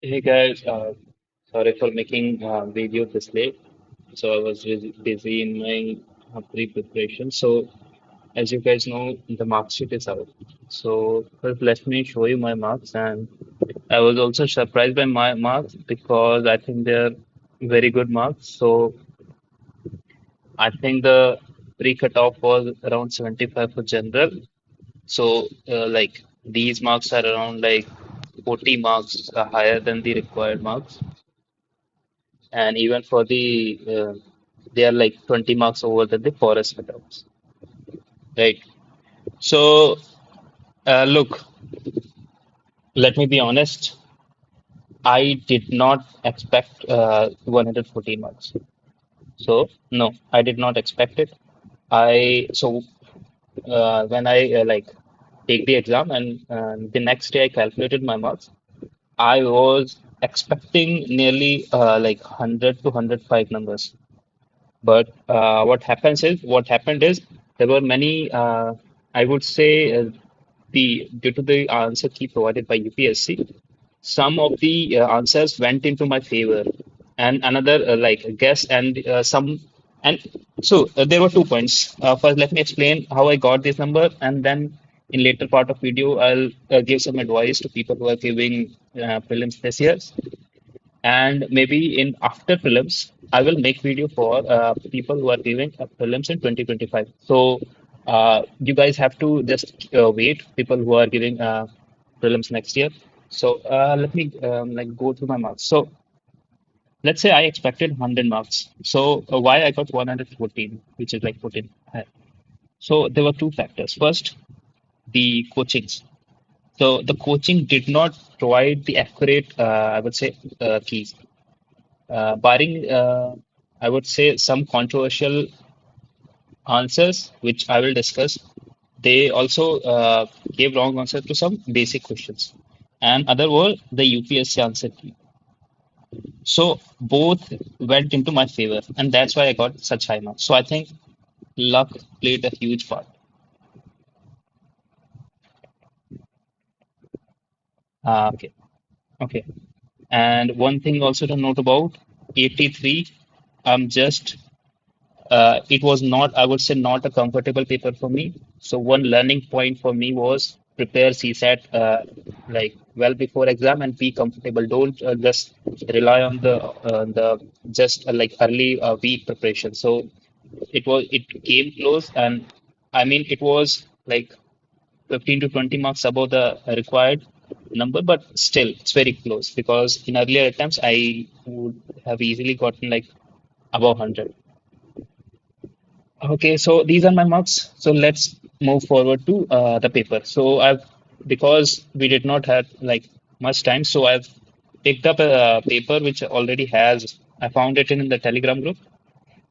Hey guys, sorry for making video this late. So I was busy in my pre-preparation. So as you guys know, the mark sheet is out. So first let me show you my marks. And I was also surprised by my marks because I think they're very good marks. So I think the pre-cutoff was around 75 for general. So like these marks are around like 40 marks higher than the required marks. And even for the they are like 20 marks over than the forest cutoffs, right? So look, let me be honest, I did not expect 114 marks. So no, I did not expect it. I when I like take the exam, and the next day I calculated my marks, I was expecting nearly like 100 to 105 numbers. But what happened is there were many, I would say, the due to the answer key provided by UPSC, some of the answers went into my favor, and another like guess and some, and so there were 2 points. First, let me explain how I got this number, and then in later part of video, I'll give some advice to people who are giving prelims this year. And maybe in after prelims I will make video for people who are giving prelims in 2025. So you guys have to just wait, people who are giving prelims next year. So let me like go through my marks. So let's say I expected 100 marks. So why I got 114, which is like 14 higher. So there were two factors. First, the coachings. So the coaching did not provide the accurate, I would say, keys. Barring, I would say, some controversial answers, which I will discuss, they also gave wrong answer to some basic questions. And other were the UPSC answer key. So both went into my favor, and that's why I got such high marks. So I think luck played a huge part. Okay, okay. And one thing also to note about 83, I'm just it was not, I would say, not a comfortable paper for me. So one learning point for me was prepare CSAT like well before exam and be comfortable. Don't just rely on the just like early week preparation. So it came close, and I mean it was like 15 to 20 marks above the required number, but still it's very close because in earlier attempts I would have easily gotten like above 100. Okay, so these are my marks. So let's move forward to the paper. So I've, because we did not have like much time, so I've picked up a paper which already has. I found it in the Telegram group.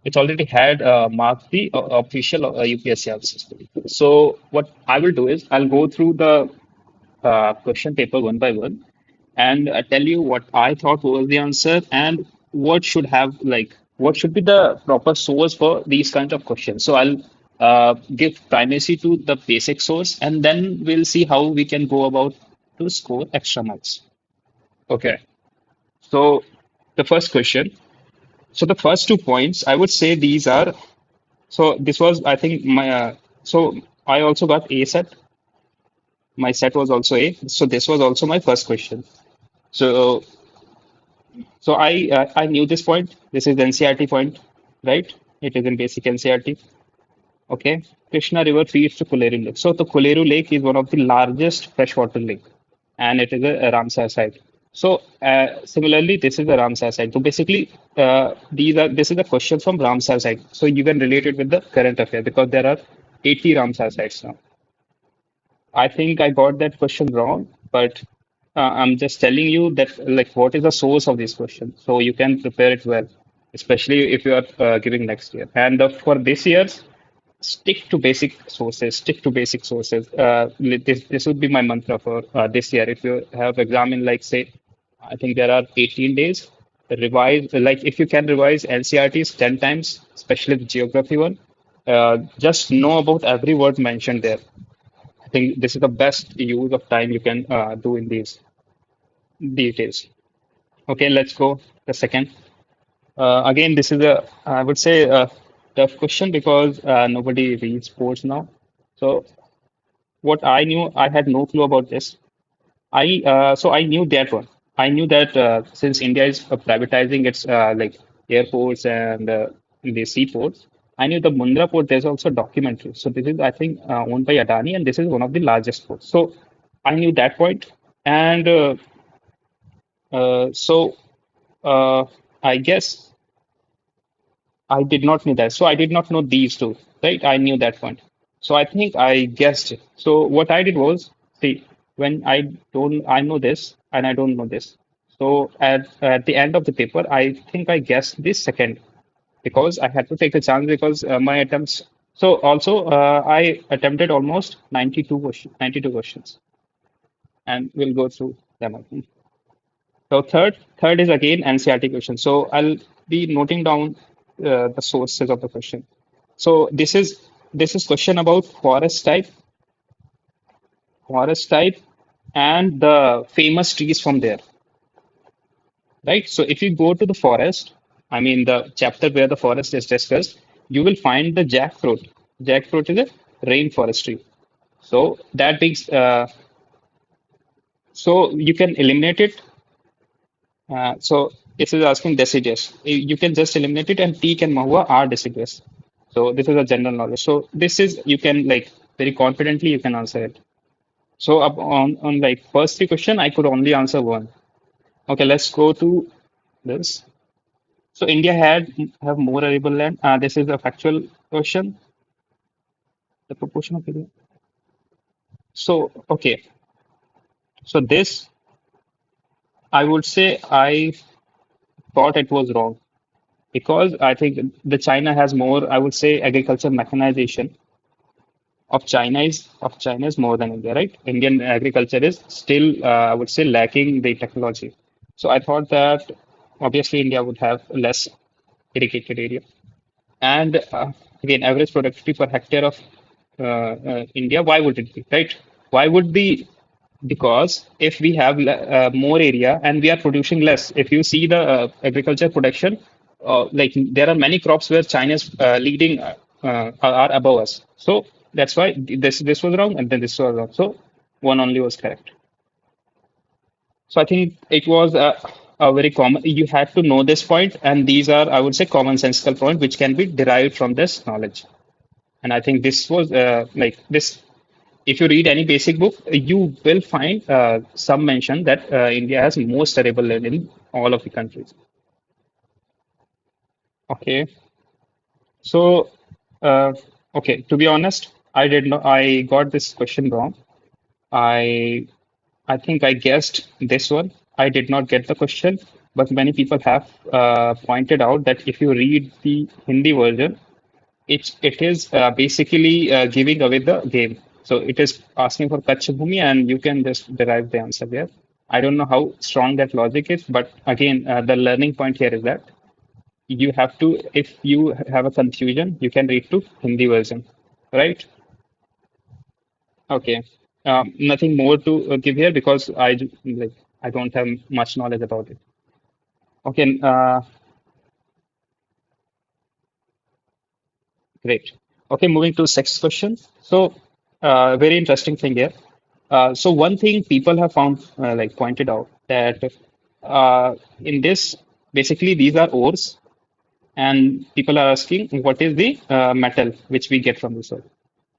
It already had marked the official UPSC answers. So what I will do is I'll go through the question paper one by one and tell you what I thought was the answer and what should have like what should be the proper source for these kinds of questions. So I'll give primacy to the basic source, and then we'll see how we can go about to score extra marks. Okay. So the first question. So the first 2 points, I would say these are. So this was, I think, my. So I also got A set. My set was also A. So this was also my first question. So I knew this point. This is the NCRT point, right? It is in basic NCRT. Okay. Krishna River feeds to Koleru Lake. So the Koleru Lake is one of the largest freshwater lake, and it is a Ramsar site. So similarly, this is the Ramsar site. So basically, these are this is a question from Ramsar site. So you can relate it with the current affair because there are 80 Ramsar sites now. I think I got that question wrong, but I'm just telling you that like what is the source of this question, so you can prepare it well, especially if you are giving next year. And for this year, stick to basic sources. Stick to basic sources. This would be my mantra for this year. If you have exam in like say, I think there are 18 days. Revise like if you can revise NCRTs 10 times, especially the geography one. Just know about every word mentioned there. I think this is the best use of time you can do in these days. Okay, let's go the second. Again, this is I would say, a tough question because nobody reads sports now. So what I knew, I had no clue about this. So I knew that one. I knew that since India is privatizing its like airports and the seaports, I knew the Mundra port. There's also a documentary. So this is, I think, owned by Adani, and this is one of the largest ports. So I knew that point, and so I guess I did not know that. So I did not know these two, right? I knew that point. So I think I guessed it. So what I did was, see, when I know this and I don't know this. So at the end of the paper, I think I guessed this second because I had to take a chance because my attempts. So also, I attempted almost 92 questions, and we'll go through them. I think. So third is again NCRT question. So I'll be noting down the sources of the question. So this is question about forest type, and the famous trees from there, right? So if you go to the forest, I mean the chapter where the forest is discussed, you will find the jackfruit. Jackfruit is a rainforest tree. So that means so you can eliminate it. So it is asking deciduous. You can just eliminate it, and teak and mahua are deciduous. So this is a general knowledge. So this is you can like very confidently you can answer it. So up on like first three question, I could only answer one. Okay, let's go to this. So India had have more arable land. This is a factual question. The proportion of area. So okay, so this I would say I thought it was wrong because I think the China has more. I would say agriculture mechanization of China is more than India, right? Indian agriculture is still, I would say, lacking the technology. So I thought that obviously India would have less irrigated area. And again, average productivity per hectare of India, why would it be, right? Why would be? Because if we have more area and we are producing less, if you see the agriculture production, like there are many crops where China's leading are above us. So that's why this was wrong and then this was wrong. So one only was correct. So I think it was a very common. You had to know this point, and these are, I would say, commonsensical point which can be derived from this knowledge. And I think this was like this. If you read any basic book, you will find some mention that India has most arable land in all of the countries. Okay, so uh, okay, to be honest, I did not. I got this question wrong. I I think I guessed this one. I did not get the question, but many people have pointed out that if you read the Hindi version, it is basically giving away the game. So it is asking for Kachcha Bhumi, and you can just derive the answer there. I don't know how strong that logic is, but again, the learning point here is that you have to, if you have a confusion, you can read to Hindi version, right? Okay. Nothing more to give here because like I don't have much knowledge about it. Okay. Great. Okay, moving to sixth question. So, very interesting thing here. So one thing people have found, like pointed out that in this, basically these are ores, and people are asking what is the metal which we get from this ore.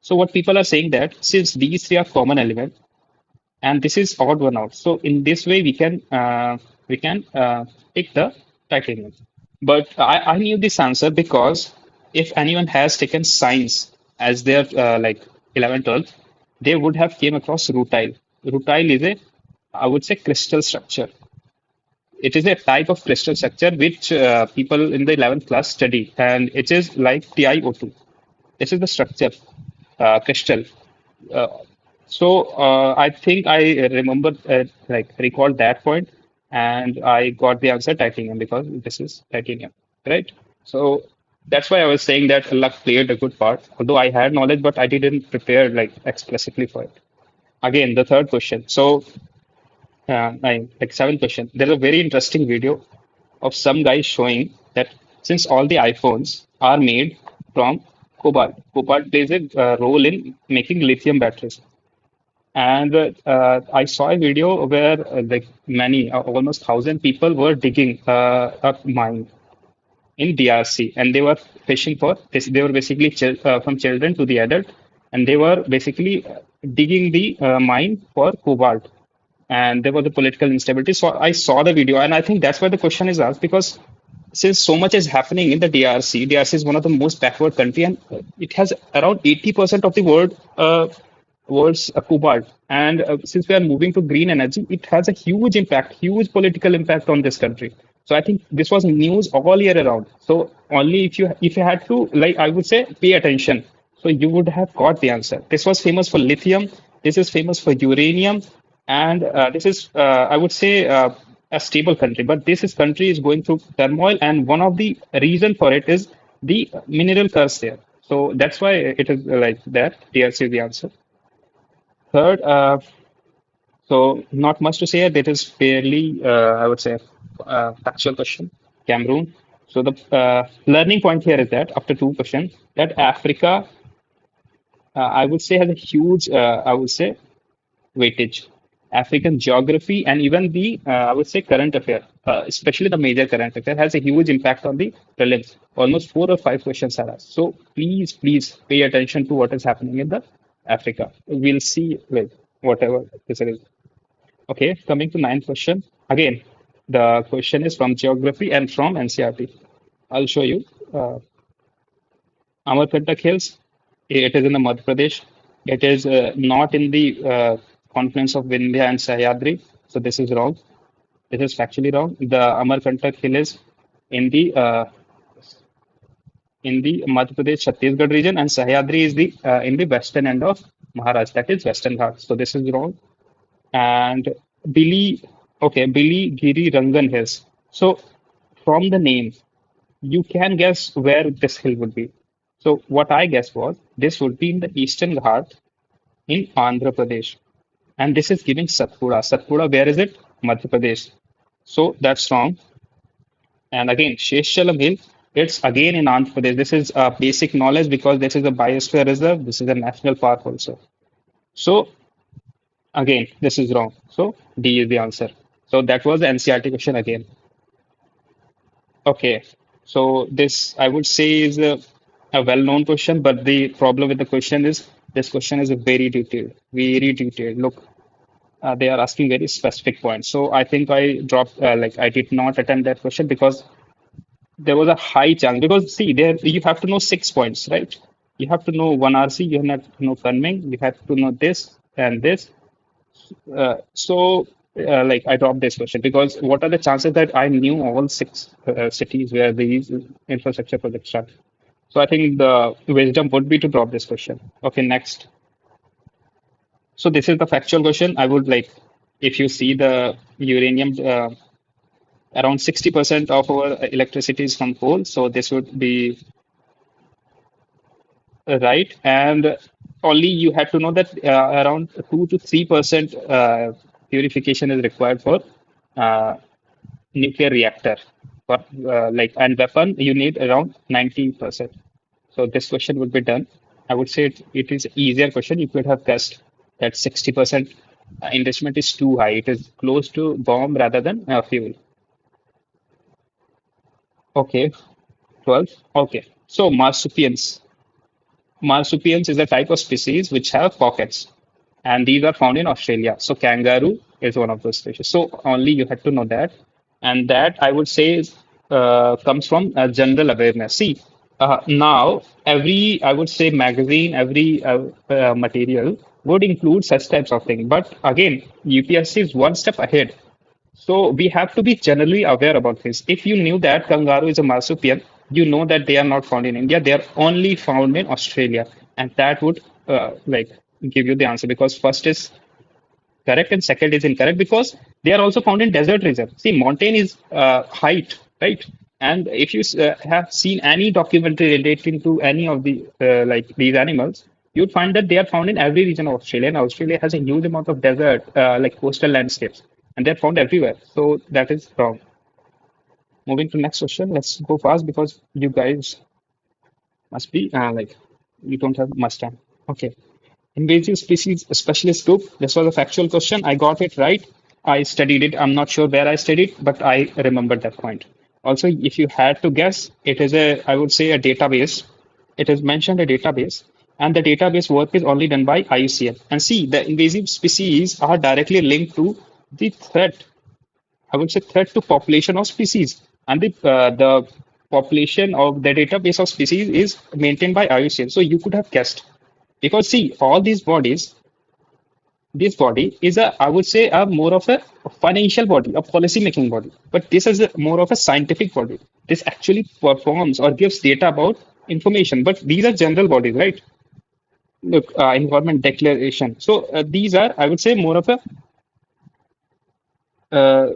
So what people are saying that since these three are common element, and this is odd one out. So in this way, we can pick the titanium. But I knew this answer because if anyone has taken science as their like 11th, 12th, they would have came across rutile. Rutile is a, I would say, crystal structure. It is a type of crystal structure which people in the 11th class study, and it is like TiO2. This is the structure, crystal. Uh, so I think I remember, like recalled that point, and I got the answer titanium because this is titanium, right? So that's why I was saying that luck played a good part. Although I had knowledge, but I didn't prepare like explicitly for it. Again, the third question. So like seventh question. There's a very interesting video of some guy showing that since all the iPhones are made from cobalt, cobalt plays a role in making lithium batteries. And I saw a video where like many, almost 1,000 people were digging a mine in DRC, and they were fishing for this. They were basically from children to the adult, and they were basically digging the mine for cobalt. And there was a political instability. So I saw the video, and I think that's why the question is asked because since so much is happening in the DRC, DRC is one of the most backward country, and it has around 80% of the world's cobalt. And since we are moving to green energy, it has a huge impact, huge political impact on this country. So I think this was news all year around. So only if you had to, like I would say, pay attention, so you would have got the answer. This was famous for lithium. This is famous for uranium, and this is I would say a stable country. But country is going through turmoil, and one of the reason for it is the mineral curse there. So that's why it is like that. DRC is the answer. Third, so not much to say. That is fairly, I would say, factual question. Cameroon. So the learning point here is that after two questions, that Africa, I would say, has a huge, I would say, weightage. African geography and even the, I would say, current affair, especially the major current affair, has a huge impact on the prelims. Almost four or five questions are asked. So please pay attention to what is happening in the Africa. We'll see like whatever this is. Okay, coming to ninth question. Again, the question is from geography and from NCRT. I'll show you. Amarkantak Hills, it is in the Madhya Pradesh. It is not in the confluence of Vindhya and Sahyadri. So this is wrong. This is factually wrong. The Amarkantak Hill is in the uh, in the Madhya Pradesh Chhattisgarh region, and Sahyadri is the in the western end of Maharashtra. That is Western Ghats. So this is wrong. And Billy, okay, Billy Giri Rangan Hills. So from the name, you can guess where this hill would be. So what I guessed was this would be in the Eastern Ghat in Andhra Pradesh. And this is giving Satpura. Satpura, where is it? Madhya Pradesh. So that's wrong. And again, Sheshalam Hill, it's again in Andhra Pradesh. This is basic knowledge because this is a biosphere reserve. This is a national park also. So again, this is wrong. So D is the answer. So that was the NCRT question again. Okay. So this I would say is a well-known question, but the problem with the question is this question is very detailed, very detailed. Look, they are asking very specific points. So I think I dropped, like I did not attempt that question because there was a high chance. Because see, there you have to know 6 points, right? You have to know one RC, you have to know Kunming, you have to know this and this. Like I dropped this question because what are the chances that I knew all six cities where these infrastructure projects are? So I think the wisdom would be to drop this question. Okay, next. So this is the factual question. I would like, if you see the uranium, around 60% of our electricity is from coal. So this would be right. And only you have to know that around 2 to 3% purification is required for uh, nuclear reactor. For like and weapon, you need around 90%. So this question would be done. I would say it is easier question. You could have guessed that 60% investment is too high. It is close to bomb rather than fuel. Okay, 12. Okay. So marsupials. Marsupials is a type of species which have pockets, and these are found in Australia. So kangaroo is one of those species. So only you had to know that, and that I would say comes from general awareness. See, now every I would say magazine, every material would include such types of thing. But again, UPSC is one step ahead. So we have to be generally aware about this. If you knew that kangaroo is a marsupial, you know that they are not found in India. They are only found in Australia, and that would like give you the answer because first is correct and second is incorrect because they are also found in desert region. See, mountain is height, right? And if you have seen any documentary relating to any of the like these animals, you'd find that they are found in every region of Australia. And Australia has a huge amount of desert, like coastal landscapes. and they're found everywhere. So that is wrong. Moving to next question. Let's go fast because you guys must be like you don't have much time. Okay. Invasive species specialist group. This was a factual question. I got it right. I studied it. I'm not sure where I studied, but I remembered that point. Also, if you had to guess, it is a, I would say, a database. It is mentioned a database, and the database work is only done by IUCN. And see, the invasive species are directly linked to the threat. I would say threat to population of species, and the population of the database of species is maintained by IUCN. So you could have guessed because see, all these bodies, this body is a, I would say, a more of a financial body, a policy making body. But this is a, more of a scientific body. This actually performs or gives data about information. But these are general bodies, right? Look, environment declaration. So these are, I would say, uh,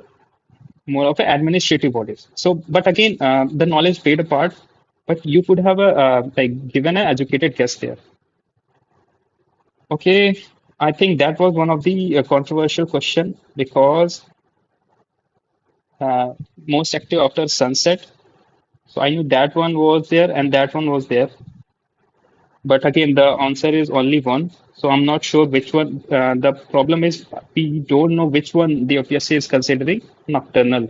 more of a administrative bodies. So, but again, the knowledge played a part. But you could have a like given an educated guess there. Okay, I think that was one of the controversial question because uh, most active after sunset. So I knew that one was there and that one was there. But again, the answer is only one. So I'm not sure which one. The problem is we don't know which one the UPSC is considering nocturnal.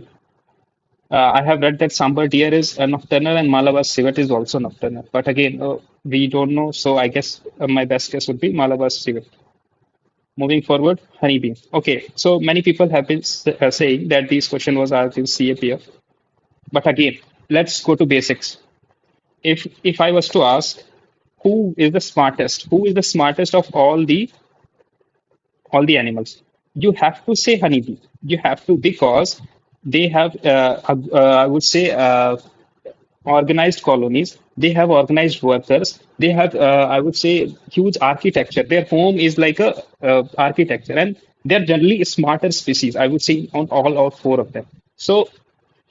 I have read that Sambar deer is nocturnal and Malabar civet is also nocturnal. But again, we don't know. So I guess my best guess would be Malabar civet. Moving forward, honeybee. Okay, so many people have been saying that this question was asked in CAPF. But again, let's go to basics. If I was to ask who is the smartest, who is the smartest of all the animals, you have to say honeybee. You have to because they have, I would say, organized colonies. They have organized workers. They have, I would say, huge architecture. Their home is like a architecture, and they're generally a smarter species. I would say on all four of them. So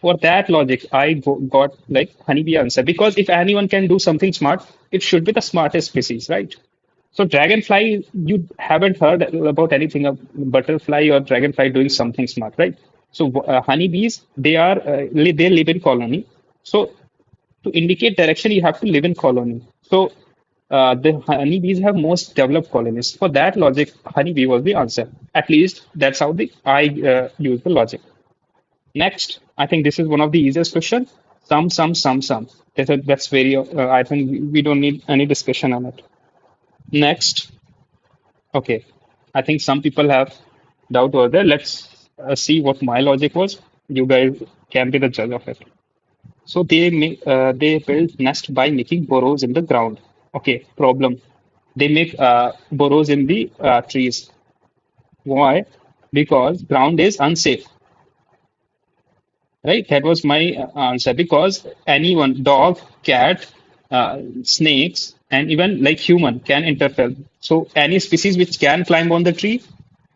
for that logic, got like honeybee answer because if anyone can do something smart, it should be the smartest species, right? So dragonfly, you haven't heard about anything of butterfly or dragonfly doing something smart, right? So honeybees, they live in colony. So to indicate direction, you have to live in colony. So the honeybees have most developed colonies. For that logic, honeybee was the answer. At least that's how the I use the logic. Next, I think this is one of the easiest question. Some. That's very. I think we don't need any discussion on it. Next, okay. I think some people have doubt over there. Let's see what my logic was. You guys can be the judge of it. So they build nest by making burrows in the ground. Okay, problem. They make burrows in the trees. Why? Because ground is unsafe. Right? That was my answer. Because anyone, dog, cat, snakes, and even like human can interfere. So any species which can climb on the tree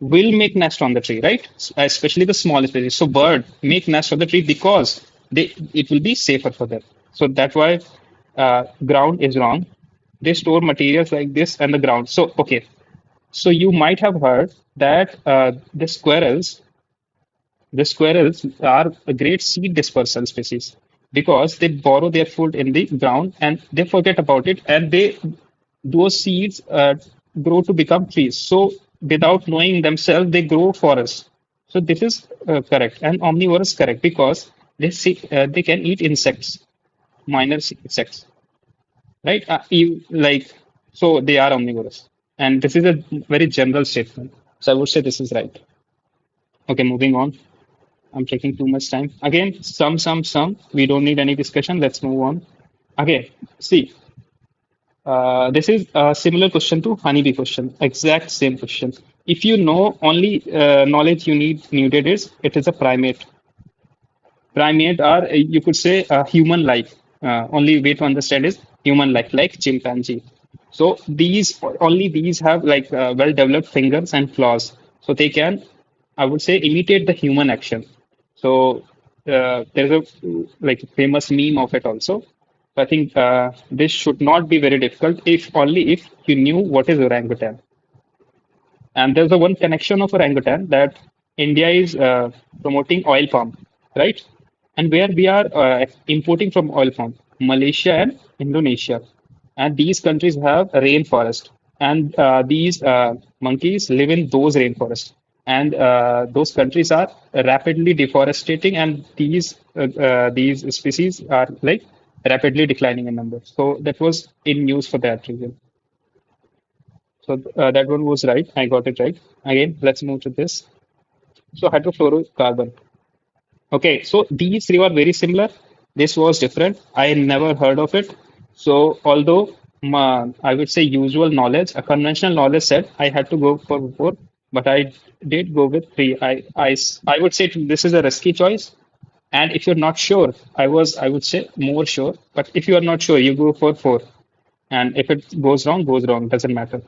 will make nest on the tree, right? Especially the small species. So bird make nest on the tree because it will be safer for them. So that's why ground is wrong. They store materials like this and the ground. So okay. So you might have heard that the squirrels are a great seed dispersal species because they borrow their food in the ground and they forget about it and those seeds grow to become trees. So without knowing themselves, they grow forests. So this is correct and omnivorous correct because they can eat insects, minor insects, right? So they are omnivorous, and this is a very general statement. So I would say this is right. Okay, moving on. I'm taking too much time. Again, some. We don't need any discussion. Let's move on. Okay, see, this is a similar question to honeybee question. Exact same question. If you know only knowledge needed is it is a primate. Primate are you could say human-like. Only way to understand is human-like, like chimpanzee. So these have like well-developed fingers and claws, so they can, I would say, imitate the human action. So there's a like famous meme of it also. So I think this should not be very difficult if only if you knew what is orangutan. And there's a one connection of orangutan that India is promoting oil palm, right? And where we are importing from oil palm, Malaysia and Indonesia. And these countries have a rainforest. And these monkeys live in those rainforests. And those countries are rapidly deforesting, and these species are like rapidly declining in number. So that was in news for that reason. So that one was right. I got it right. Again, let's move to this. So hydrofluorocarbon. Okay, so these three were very similar. This was different. I never heard of it. So although I would say usual knowledge, a conventional knowledge said I had to go for four, but I did go with three. I would say this is a risky choice. And if you're not sure, I would say more sure. But if you are not sure, you go for four. And if it goes wrong, doesn't matter.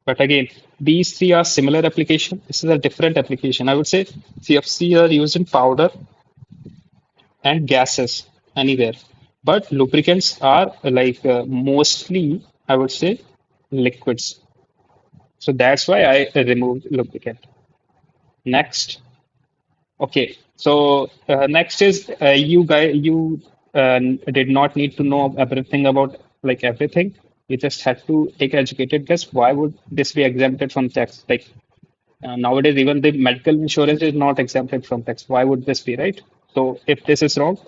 But again, these three are similar application. This is a different application. I would say CFC are used in powder and gases anywhere. But lubricants are like mostly, I would say, liquids. So that's why I removed lubricant. Next, okay. So next is you did not need to know everything about like everything. You just had to take an educated guess. Why would this be exempted from tax? Like nowadays, even the medical insurance is not exempted from tax. Why would this be, right? So if this is wrong,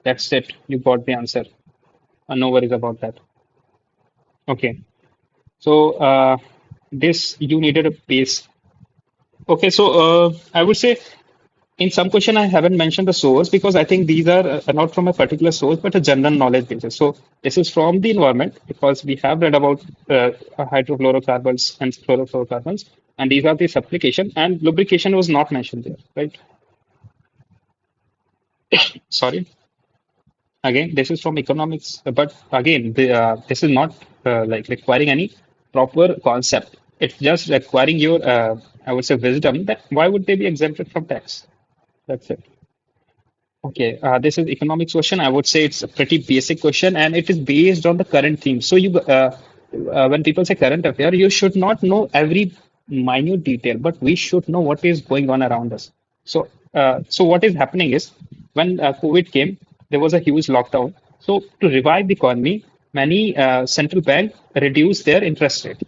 that's it. You got the answer. No worries about that. Okay. So this you needed a base. Okay. So I would say in some question I haven't mentioned the source because I think these are not from a particular source but a general knowledge basis. So this is from the environment because we have read about hydrofluorocarbons and chlorofluorocarbons, and these are the application and lubrication was not mentioned there, right? Sorry. Again, this is from economics, but again, this is not like requiring any proper concept. It's just requiring your, I would say, wisdom that why would they be exempted from tax? That's it. Okay, this is economics question. I would say it's a pretty basic question, and it is based on the current theme. So when people say current affair, you should not know every minute detail, but we should know what is going on around us. So what is happening is when COVID came, there was a huge lockdown. So to revive the economy, many central bank reduced their interest rate.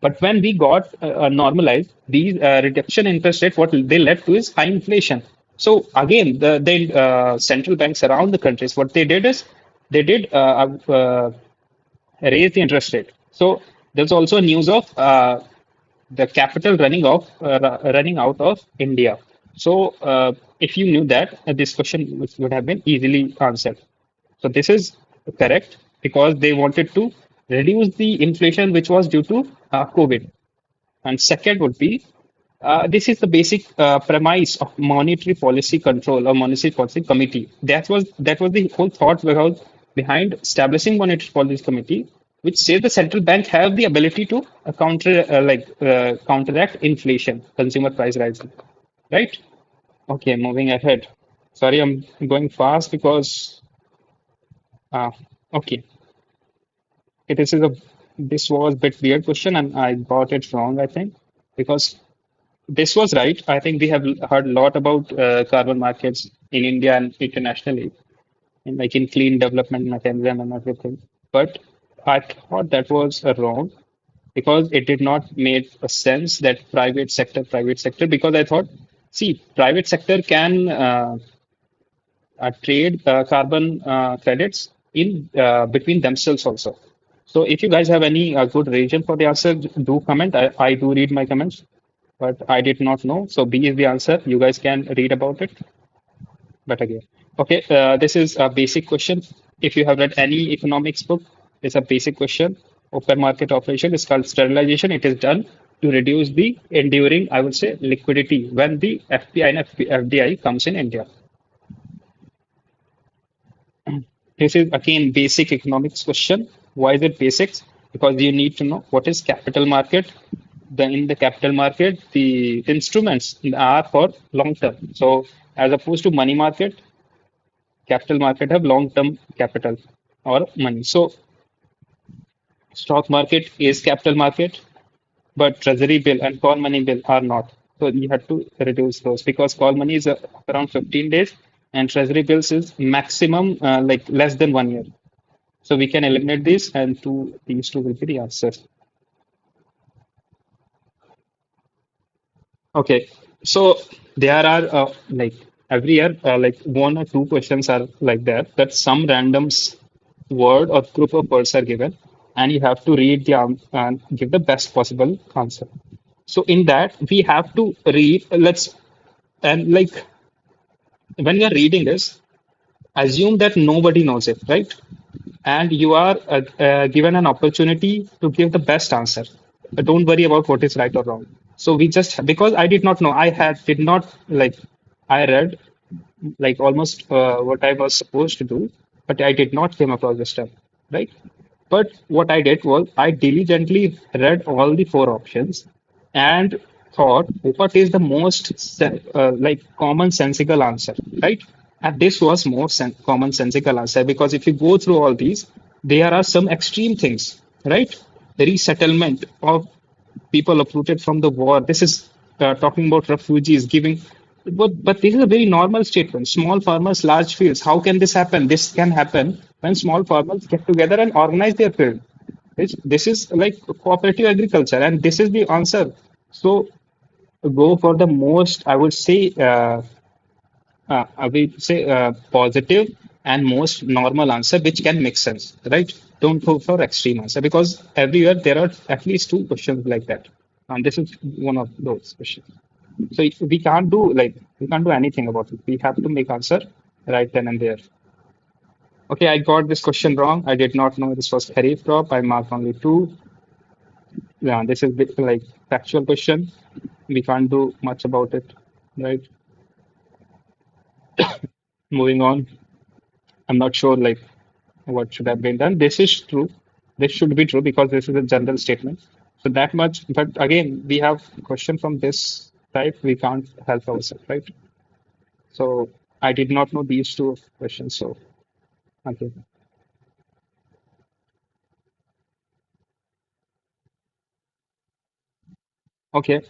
But when we got normalized, these reduction interest rate, what they led to is high inflation. So again, the central banks around the countries, what they did is they did raise the interest rate. So there's also news of the capital running out of India. So if you knew that, this question would have been easily answered. So this is correct because they wanted to reduce the inflation which was due to COVID. And second would be this is the basic premise of monetary policy control or monetary policy committee. That was the whole thought behind establishing monetary policy committee, which says the central bank have the ability to counteract inflation, consumer price rising, right? Okay, moving ahead. Sorry, I'm going fast because uh, okay. This was a bit weird question and I got it wrong, I think, because this was right. I think we have heard a lot about carbon markets in India and internationally, and like in clean development mechanism and everything. But I thought that was wrong because it did not make a sense that private sector, because I thought, see, private sector can trade carbon credits in between themselves also. So if you guys have any good reason for the answer, do comment. I do read my comments, but I did not know. So B is the answer. You guys can read about it. But again, okay, this is a basic question. If you have read any economics book, it's a basic question. Open market operation is called sterilization. It is done to reduce the enduring, I would say, liquidity when the FPI and FDI comes in India. This is again basic economics question. Why is it basics? Because you need to know what is capital market. In the capital market, the instruments are for long term. So as opposed to money market, capital market have long term capital or money. So stock market is capital market, but treasury bill and call money bill are not. So you have to reduce those because call money is around 15 days and treasury bills is maximum like less than 1 year. So we can eliminate these and these two will be the answers. Okay, so there are like every year, like one or two questions are like that some word or group of words are given, and you have to read and give the best possible answer. So in that we have to read. Let's and like when you're reading this, assume that nobody knows it, right? And you are given an opportunity to give the best answer. Don't worry about what is right or wrong. So we just because I did not know, did not like I read like almost what I was supposed to do, but I did not came across this term, right? But what I did was I diligently read all the four options and thought what is the most like common sensical answer, right? And this was more common sensical answer because if you go through all these, there are some extreme things, right? The resettlement of people uprooted from the war. This is talking about refugees giving, but this is a very normal statement. Small farmers, large fields. How can this happen? This can happen when small farmers get together and organize their field. This is like cooperative agriculture, and this is the answer. So go for the most, I would say positive and most normal answer, which can make sense, right? Don't go for extreme answer because every year there are at least two questions like that, and this is one of those questions. So we can't do anything about it. We have to make answer right then and there. Okay, I got this question wrong. I did not know this was Harry crop. I marked only two. Yeah, this is bit like factual question. We can't do much about it, right? Moving on. I'm not sure like what should have been done. This is true. This should be true because this is a general statement. So that much. But again, we have question from this type. We can't help ourselves, right? So I did not know these two questions. So okay, okay.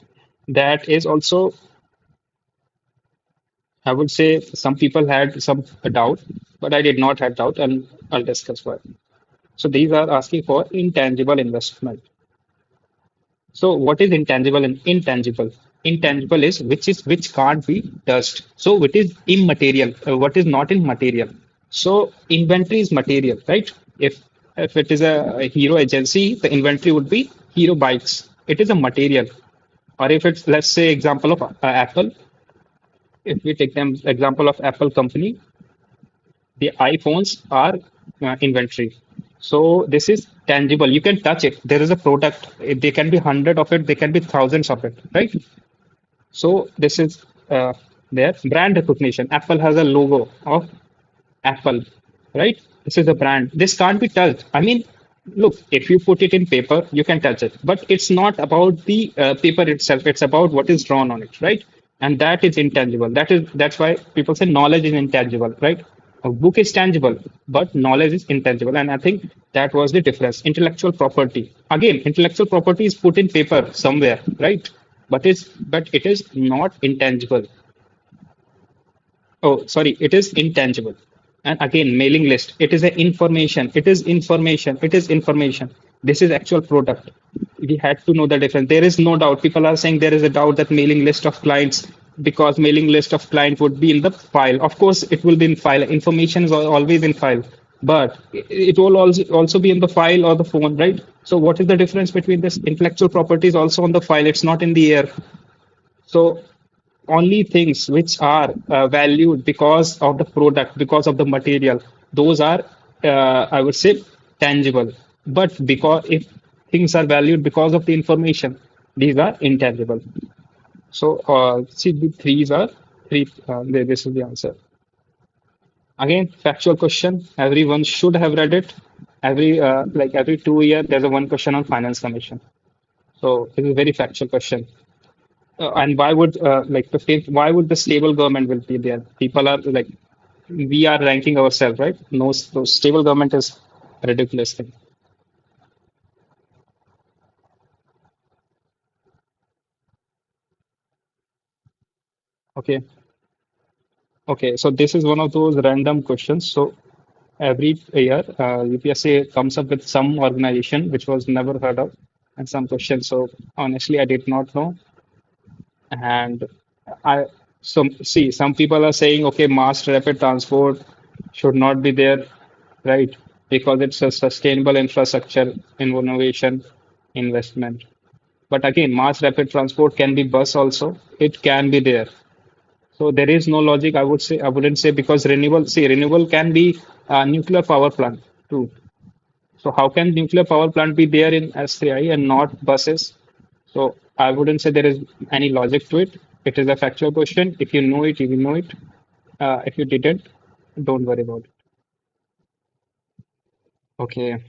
That is also, I would say, some people had some doubt, but I did not have doubt, and I'll discuss why. So these are asking for intangible investment. So what is intangible and intangible? Intangible is which can't be touched. So it is immaterial. What is not in material? So inventory is material, right? If it is a hero agency, the inventory would be hero bikes. It is a material. Or if it's let's say example of Apple, if we take them example of Apple company, the iPhones are inventory. So this is tangible. You can touch it. There is a product. There can be hundred of it. There can be thousands of it. Right. So this is their brand recognition. Apple has a logo of Apple. Right. This is a brand. This can't be touched. I mean, look, if you put it in paper, you can touch it. But it's not about the paper itself. It's about what is drawn on it. Right. And that is intangible. That's why people say knowledge is intangible. Right. A book is tangible, but knowledge is intangible. And I think that was the difference. Intellectual property. Again, intellectual property is put in paper somewhere, right? But it is not intangible. Oh, sorry, it is intangible. And again, mailing list. It is a information. It is information. It is information. This is actual product. We had to know the difference. There is no doubt. People are saying there is a doubt that mailing list of clients because mailing list of client would be in the file. Of course, it will be in file. Information is always in file, but it will also be in the file or the phone, right? So what is the difference between this? Intellectual property is also on the file. It's not in the air. So only things which are valued because of the product, because of the material, those are, I would say, tangible. But because if things are valued because of the information, these are intangible. So, see, the threes are three. This is the answer. Again, factual question. Everyone should have read it. Every 2 years, there's a one question on finance commission. So, this is a very factual question. And why would why would the stable government will be there? People are like we are ranking ourselves, right? No, so stable government is a ridiculous thing. Okay. Okay. So this is one of those random questions. So every year, UPSC comes up with some organization which was never heard of and some questions. So honestly, I did not know. And I see some people are saying, okay, mass rapid transport should not be there, right? Because it's a sustainable infrastructure, innovation, investment. But again, mass rapid transport can be bus also. It can be there. So there is no logic, I would say. I wouldn't say because renewable can be a nuclear power plant too. So how can nuclear power plant be there in S3I and not buses? So I wouldn't say there is any logic to it. It is a factual question. If you know it, you will know it. If you didn't, don't worry about it. Okay.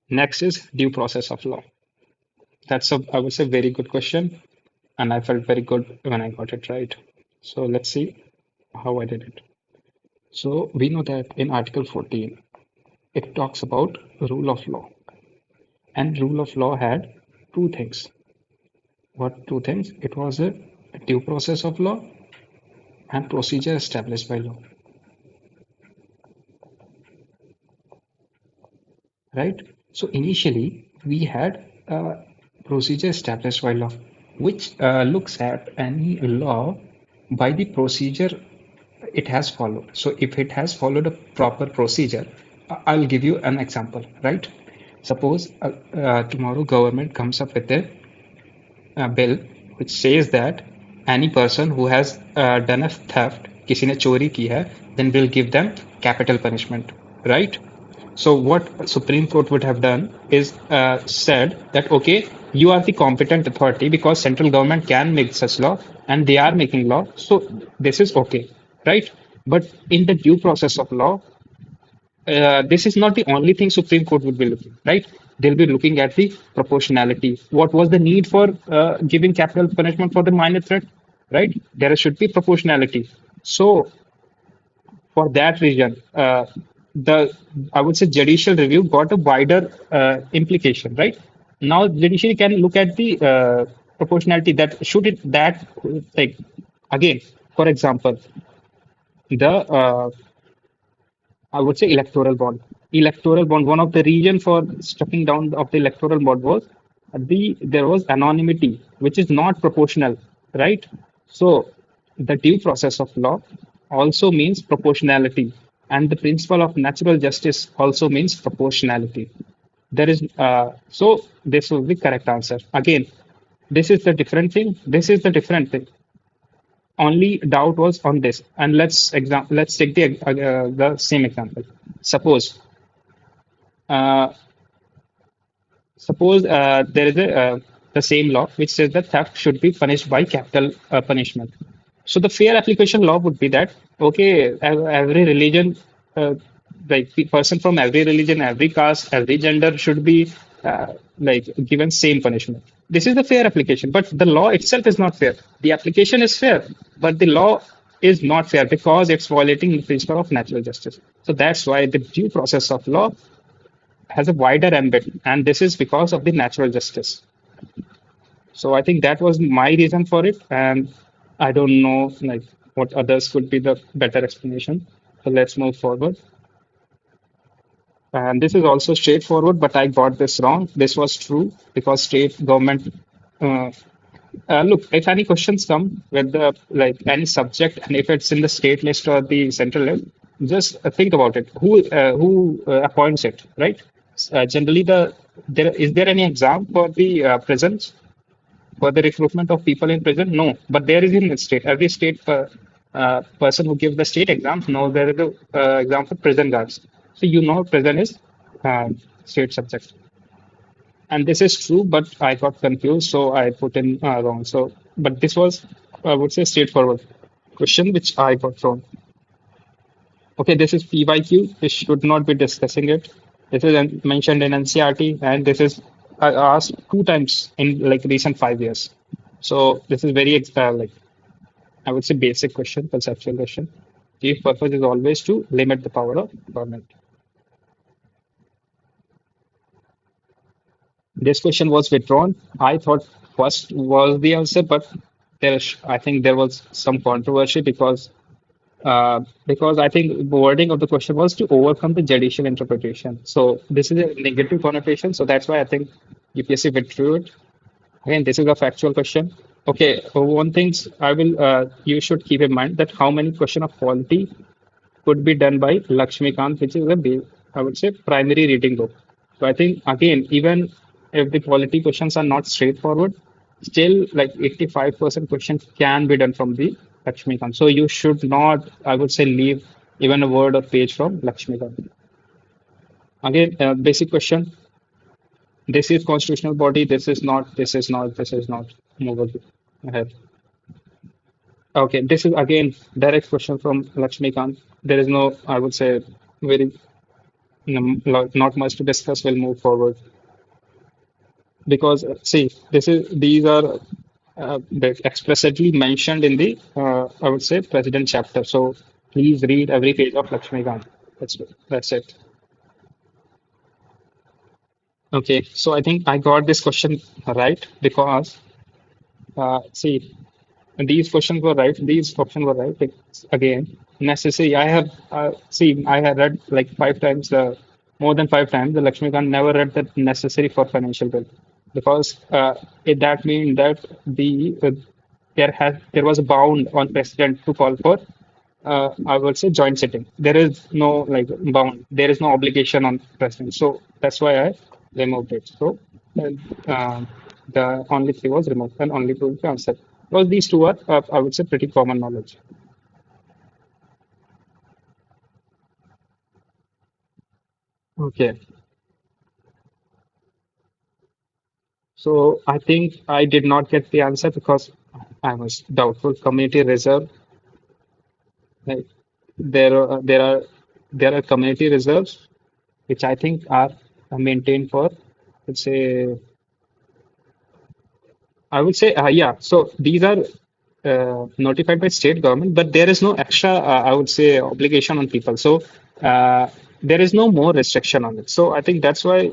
Next is due process of law. That's a, I would say, very good question, and I felt very good when I got it right. So let's see how I did it. So we know that in Article 14, it talks about rule of law, and rule of law had two things. What two things? It was a due process of law and procedure established by law, right? So initially, we had a procedure established by law, which looks at any law by the procedure it has followed. So if it has followed a proper procedure, I'll give you an example, right? Suppose tomorrow government comes up with a bill which says that any person who has done a theft, किसी ने चोरी की है, then we'll give them capital punishment, right? So what Supreme Court would have done is said that okay, you are the competent authority because central government can make such law and they are making law, so this is okay, right? But in the due process of law, this is not the only thing Supreme Court would be looking, right? They'll be looking at the proportionality. What was the need for giving capital punishment for the minor threat, right? There should be proportionality. So for that reason, the I would say judicial review got a wider implication, right? Now judiciary can look at the proportionality that should it that like again, for example, the I would say electoral bond. Electoral bond. One of the reason for striking down of the electoral bond was there was anonymity, which is not proportional, right? So the due process of law also means proportionality, and the principle of natural justice also means proportionality. There is so this was the correct answer. Again, this is the different thing. This is the different thing. Only doubt was on this, and let's take the same example. Suppose uh, there is the same law which says that theft should be punished by capital punishment. So the fair application law would be that okay, every religion, uh, like the person from every religion, every caste, every gender should be like given same punishment. This is the fair application, but the law itself is not fair. The application is fair, but the law is not fair because it's violating the principle of natural justice. So that's why the due process of law has a wider ambit, and this is because of the natural justice. So I think that was my reason for it, and I don't know like what others could be the better explanation. So let's move forward. And this is also straightforward, but I got this wrong. This was true because state government. Uh, look, if any questions come with the like any subject, and if it's in the state list or the central list, just think about it. Who appoints it, right? Generally, there is there any exam for the prisons for the recruitment of people in prison? No, but there is in the state. Every state person who gives the state exams knows there is a exam for prison guards. So you know prison is uh, state subject. And this is true, but I got confused, so I put in wrong. So, but this was, I would say, straightforward question which I got wrong. Okay, this is PYQ. We should not be discussing it. This is mentioned in NCRT, and this is asked two times in like recent 5 years. So this is very like I would say basic question, conceptual question. Chief purpose is always to limit the power of government. This question was withdrawn. I thought first was the answer, but I think there was some controversy because I think the wording of the question was to overcome the judicial interpretation. So this is a negative connotation. So that's why I think UPSC withdrew it. Again, this is a factual question. Okay, one thing you should keep in mind that how many question of quality could be done by Lakshmikant, which is I would say primary reading book. So I think again, even if the quality questions are not straightforward, still like 85% questions can be done from the Lakshmikant. So you should not, I would say, leave even a word or page from Lakshmikant. Again, basic question. This is constitutional body. This is not. This is not. This is not. Move ahead. Okay, this is again direct question from Lakshmikant. There is no, I would say, very not much to discuss. We'll move forward because see, these are explicitly mentioned in the I would say president chapter. So please read every page of Lakshmikant. That's it. Okay, so I think I got this question right because see, these questions were right. These options were right. It's, again, necessary. I have read like 5 times more than 5 times. The Lakshmikant never read that necessary for financial bill because that means that there was a bound on president to call for I would say joint sitting. There is no like bound. There is no obligation on president. So that's why I removed it. So the only three was removed and only two is answered. Because these two are, I would say, pretty common knowledge. Okay. So I think I did not get the answer because I was doubtful. Community reserve. Like, there are community reserves which I think are maintained for, let's say, I would say, yeah. So these are notified by state government, but there is no extra, I would say, obligation on people. So there is no more restriction on it. So I think that's why.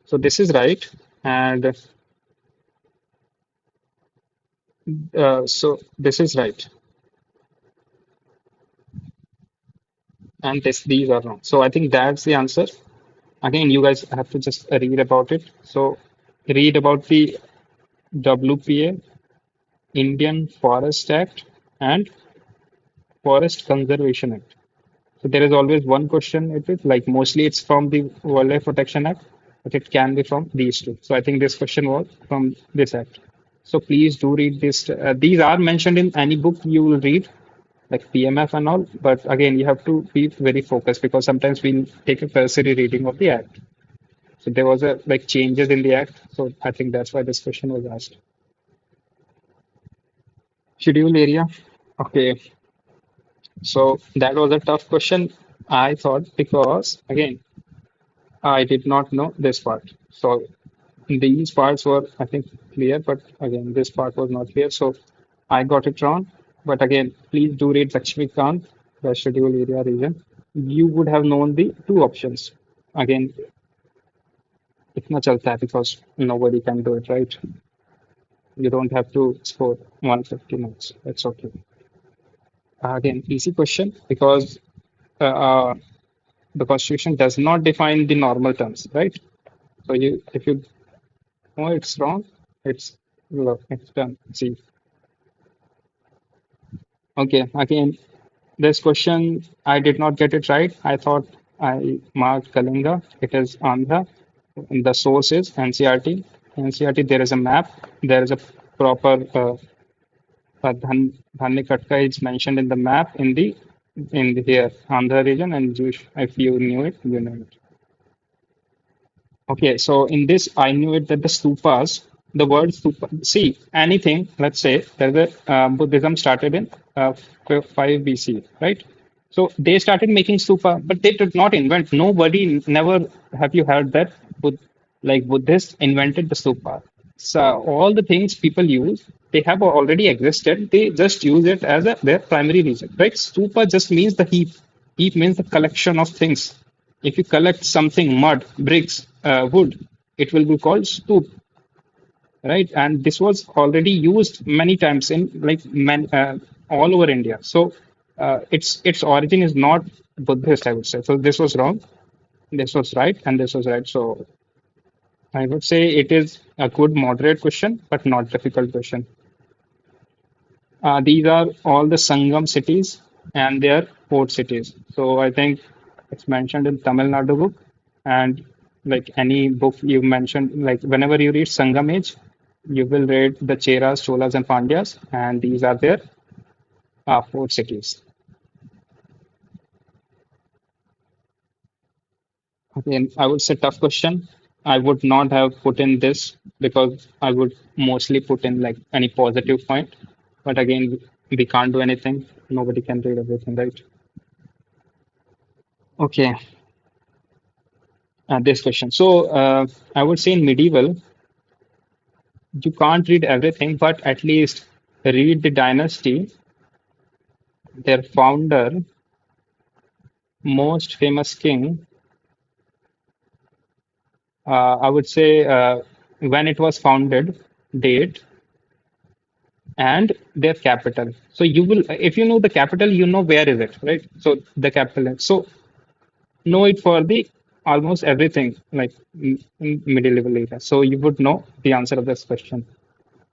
So this is right, and so this is right, and these are wrong. So I think that's the answer. Again, you guys have to just read about it. So read about the WPA, Indian Forest Act, and Forest Conservation Act. So there is always one question. It is like mostly it's from the Wildlife Protection Act, but it can be from these two. So I think this question was from this act. So please do read this. These are mentioned in any book you will read, like PMF and all. But again, you have to be very focused because sometimes we'll take a cursory reading of the act. So there was a like changes in the act. So I think that's why this question was asked. Schedule area. Okay, so that was a tough question. I thought because again, I did not know this part. So these parts were, I think, clear, but again, this part was not clear. So I got it wrong. But again, please do read Lakshmikant, the schedule area region. You would have known the two options. Again, itna chalta hai because nobody can do it, right? You don't have to score 150 marks. That's okay. Again, easy question because uh, uh, the Constitution does not define the normal terms, right? So if you know it's wrong, it's look, it's done. See, okay. Again, this question I did not get it right. I thought I marked Kalinga. It is Andhra. The source is NCRT. NCRT. There is a map. There is a proper Dhanni Katka is mentioned in the map in the here Andhra region. And if you knew it, you know it. Okay, so in this, I knew it that the stupas, the word stupa, see, anything, let's say, there's a Buddhism started in 5 BC, right? So they started making stupa, but they did not invent. Nobody, never have you heard that like Buddhists invented the stupa. So all the things people use, they have already existed. They just use it as their primary reason, right? Stupa just means the heap. Heap means the collection of things. If you collect something, mud, bricks, wood, it will be called stoop. right? And this was already used many times in like all over India. So its origin is not Buddhist, I would say. So this was wrong, this was right, and this was right. So I would say it is a good moderate question, but not difficult question. These are all the Sangam cities and their port cities. So I think it's mentioned in Tamil Nadu book, and like any book you mentioned, like whenever you read Sangam age, you will read the Cheras, Cholas, and Pandyas, and these are their port cities. Again, I would say tough question. I would not have put in this because I would mostly put in like any positive point. But again, we can't do anything. Nobody can read everything, right? Okay, this question. So I would say in medieval, you can't read everything, but at least read the dynasty, their founder, most famous king. I would say when it was founded, date, and their capital. So you will, if you know the capital, you know where is it, right? So the capital. So know it for the almost everything like in medieval era. So you would know the answer of this question.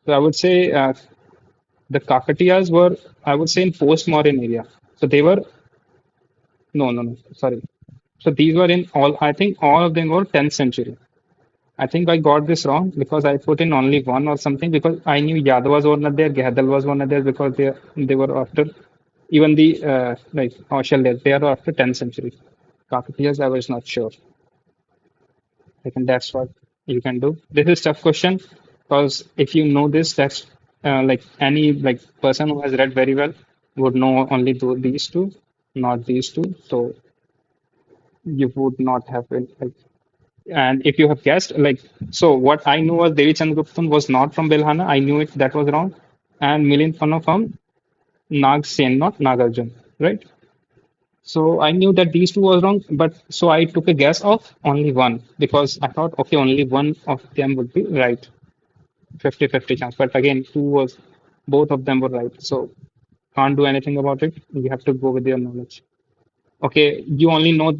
So I would say the Kakatiyas were, I would say, in post-modern area. So they were, no, sorry. So these were in all, I think all of them were 10th century. I think I got this wrong because I put in only one or something because I knew Yadavas were not there, Gahdal was one of there because they were after even the like Kaushal they are after 10th century. Kakatiyas, I was not sure. I think that's what you can do. This is tough question because if you know this, that's like any like person who has read very well would know only these two, not these two. So you would not have it. Like, and if you have guessed, like, so what I knew was Devi Chandraguptan was not from Belhana. I knew it, that was wrong. And Milind Pano from Nag Sen, not Nagarjun, right? So I knew that these two was wrong, but so I took a guess of only one because I thought, okay, only one of them would be right. 50-50 chance. But again, two was, both of them were right. So can't do anything about it. You have to go with your knowledge. Okay, you only know,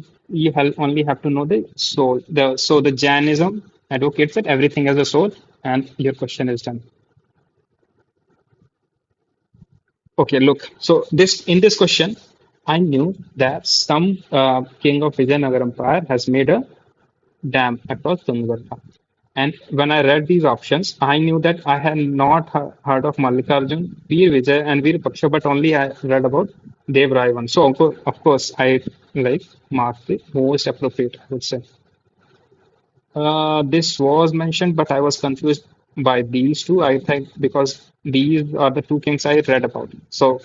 only have to know the soul. The Jainism advocates that everything has a soul, and your question is done. Okay, look. So this in this question, I knew that some king of Vijayanagar Empire has made a dam across Tungabhadra. And when I read these options, I knew that I had not heard of Mallikarjun, Veer Vijay, and Veer Paksha, but only I read about Dev Rai one. So of course, I like marked the most appropriate, I would say. This was mentioned, but I was confused by these two. I think because these are the two kings I read about. So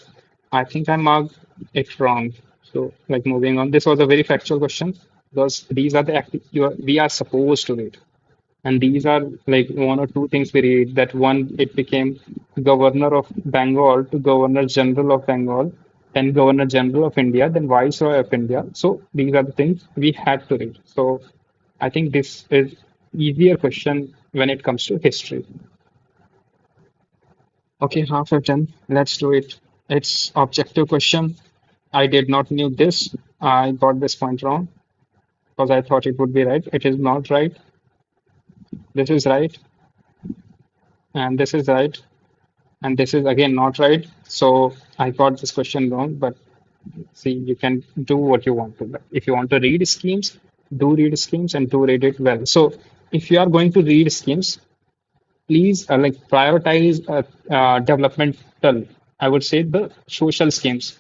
I think I marked it wrong. So like moving on, this was a very factual question because these are the we are supposed to read. And these are like one or two things we read that one, it became governor of Bengal to governor general of Bengal, then governor general of India, then viceroy of India. So these are the things we had to read. So I think this is easier question when it comes to history. Okay, half a ten. Let's do it. It's objective question. I did not knew this. I got this point wrong because I thought it would be right. It is not right. This is right, and this is right. And this is again not right. So I got this question wrong, but see, you can do what you want to. But if you want to read schemes, do read schemes and do read it well. So if you are going to read schemes, please like prioritize developmental, I would say the social schemes,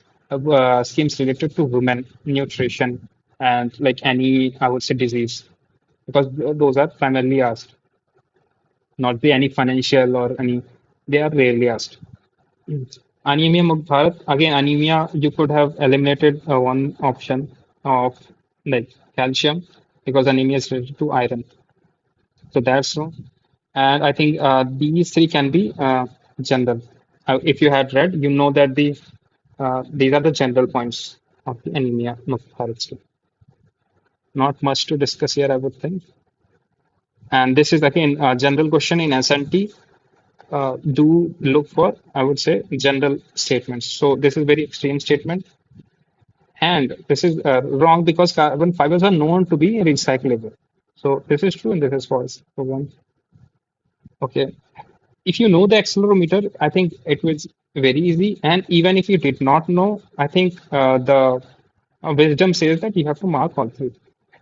schemes related to women, nutrition, and like any, I would say disease, because those are primarily asked, not be any financial or any, they are rarely asked. Anemia Mukh Bharat, again, anemia, you could have eliminated one option of like calcium because anemia is related to iron. So that's wrong. And I think these three can be general. If you had read, you know that these are the general points of the anemia Mukh Bharat scheme. Not much to discuss here, I would think. And this is again a general question in SNT. Do look for, I would say, general statements. So this is very extreme statement. And this is wrong because carbon fibers are known to be recyclable. So this is true and this is false. So one, okay. If you know the accelerometer, I think it was very easy. And even if you did not know, I think the wisdom says that you have to mark all three.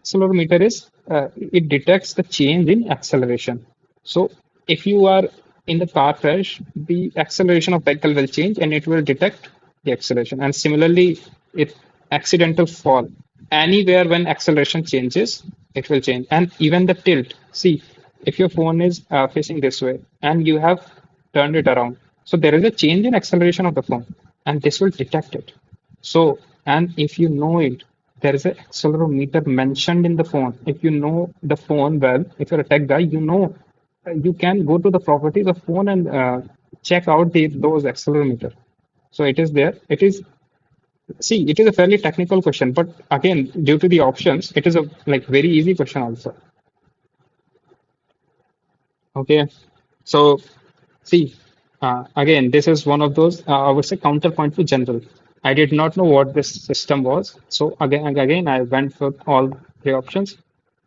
Accelerometer is it detects the change in acceleration. So if you are in the car crash, the acceleration of vehicle will change and it will detect the acceleration. And similarly, if accidental fall anywhere when acceleration changes, it will change. And even the tilt. See, if your phone is facing this way and you have turned it around, so there is a change in acceleration of the phone, and this will detect it. So, and if you know it, there is an accelerometer mentioned in the phone. If you know the phone well, if you're a tech guy, you know you can go to the properties of phone and check out those accelerometer. So it is there. It is, see, it is a fairly technical question, but again, due to the options, it is a like very easy question also. Okay, so see, again, this is one of those, I would say, counterpoint to general. I did not know what this system was. So again, I went for all three options,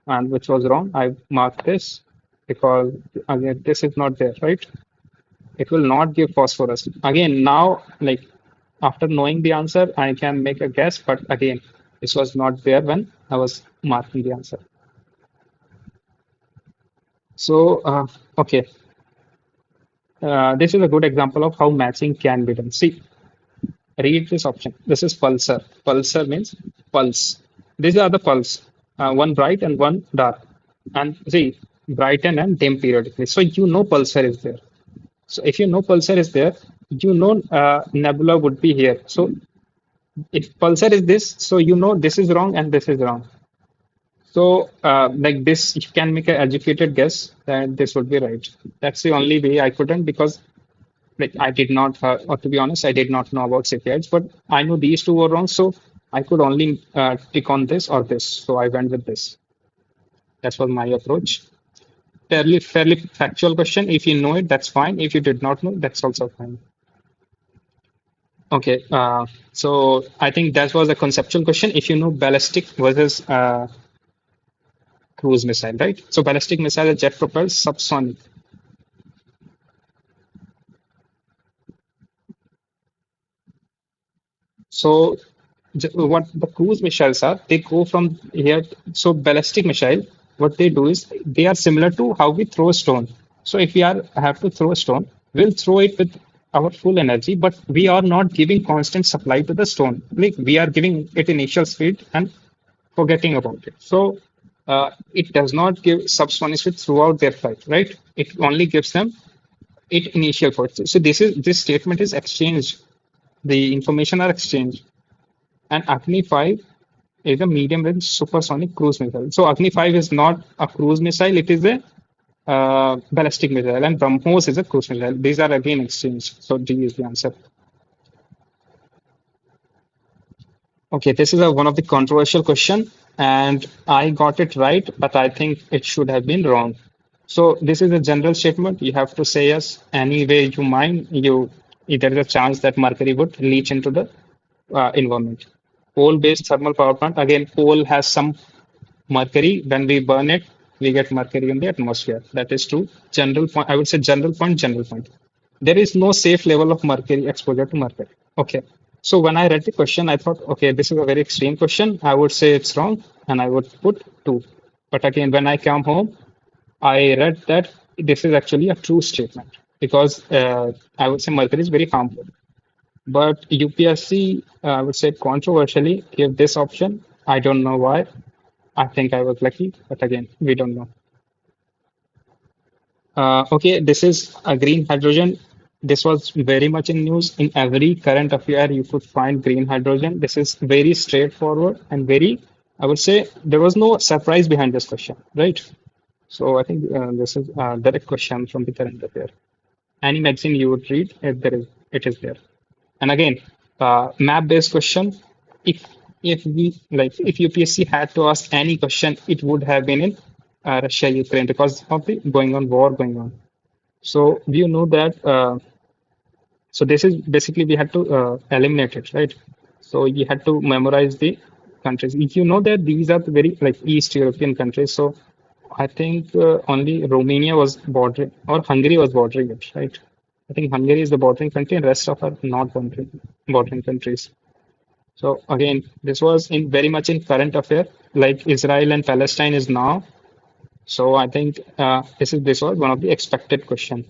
and which was wrong. I marked this because again, this is not there, right? It will not give phosphorus. Again, now, like after knowing the answer, I can make a guess, but again, this was not there when I was marking the answer. So, okay, this is a good example of how matching can be done. See, read this option. This is pulsar. Pulsar means pulse. These are the pulse, one bright and one dark. And see, brighten and dim periodically. So you know pulsar is there. So if you know pulsar is there, you know nebula would be here. So if pulsar is this, so you know this is wrong and this is wrong. So like this, you can make an educated guess that this would be right. That's the only way I couldn't because like I did not, or to be honest, I did not know about CPIs, but I know these two were wrong, so I could only tick on this or this. So I went with this. That was my approach. Fairly factual question. If you know it, that's fine. If you did not know, that's also fine. Okay, so I think that was a conceptual question. If you know ballistic versus cruise missile, right? So ballistic missile is jet propelled subsonic. So what the cruise missiles are, they go from here. So ballistic missile, what they do is they are similar to how we throw a stone. So if we are have to throw a stone, we'll throw it with our full energy, but we are not giving constant supply to the stone. Like we are giving it initial speed and forgetting about it. So it does not give subsonic speed throughout their flight, right? It only gives them it initial force. So this statement is exchanged. The information are exchanged. And Agni 5 is a medium range supersonic cruise missile. So Agni 5 is not a cruise missile, it is a ballistic missile, and BrahMos is a cruise missile. These are again exchanged. So D is the answer. Okay, this is one of the controversial question, and I got it right, but I think it should have been wrong. So this is a general statement. You have to say yes any way you mind. There is a chance that mercury would leach into the environment. Coal-based thermal power plant. Again, coal has some mercury. When we burn it, we get mercury in the atmosphere. That is true. General point. I would say general point. General point. There is no safe level of mercury exposure to mercury. Okay. So when I read the question, I thought, okay, this is a very extreme question. I would say it's wrong, and I would put two. But again, when I come home, I read that this is actually a true statement because I would say mercury is very harmful. But UPSC, I would say controversially, gave this option. I don't know why. I think I was lucky, but again, we don't know. Okay, this is a green hydrogen. This was very much in news. In every current affair, you could find green hydrogen. This is very straightforward and very, I would say, there was no surprise behind this question, right? So I think this is a direct question from the current affair. Any magazine you would read, if there is, it is there. And again, map-based question. If if we like if UPSC had to ask any question, it would have been in Russia, Ukraine, because of the going on war going on. So you know that. So this is basically we had to eliminate it, right? So you had to memorize the countries. If you know that these are the very like East European countries, so I think only Romania was bordering or Hungary was bordering it, right? I think Hungary is the bordering country and rest of are not bordering countries. So again, this was in very much in current affair, like Israel and Palestine is now. So I think this was one of the expected question.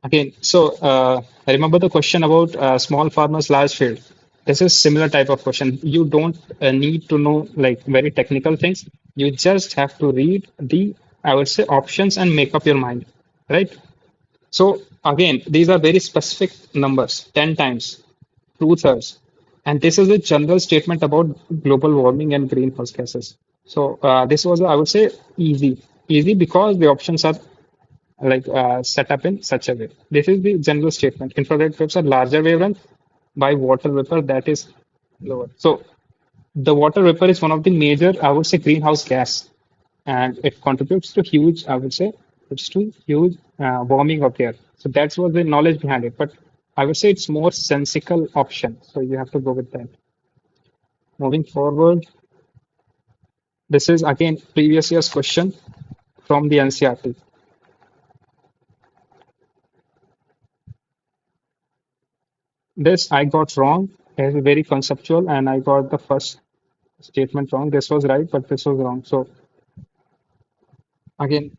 Again, so I remember the question about small farmers, large field. This is similar type of question. You don't need to know like very technical things. You just have to read the, I would say, options and make up your mind, right? So again, these are very specific numbers, 10 times, two-thirds. And this is a general statement about global warming and greenhouse gases. So this was, I would say, easy. Easy because the options are set up in such a way. This is the general statement. Infrared waves are larger wavelength by water vapor that is lower. So the water vapor is one of the major, I would say, greenhouse gas, and it contributes to huge, I would say, it's to huge warming of the earth. So that's what the knowledge behind it. But I would say it's more sensical option. So you have to go with that. Moving forward, this is again previous year's question from the NCRT. This I got wrong. It's very conceptual, and I got the first statement wrong. This was right, but this was wrong. So again,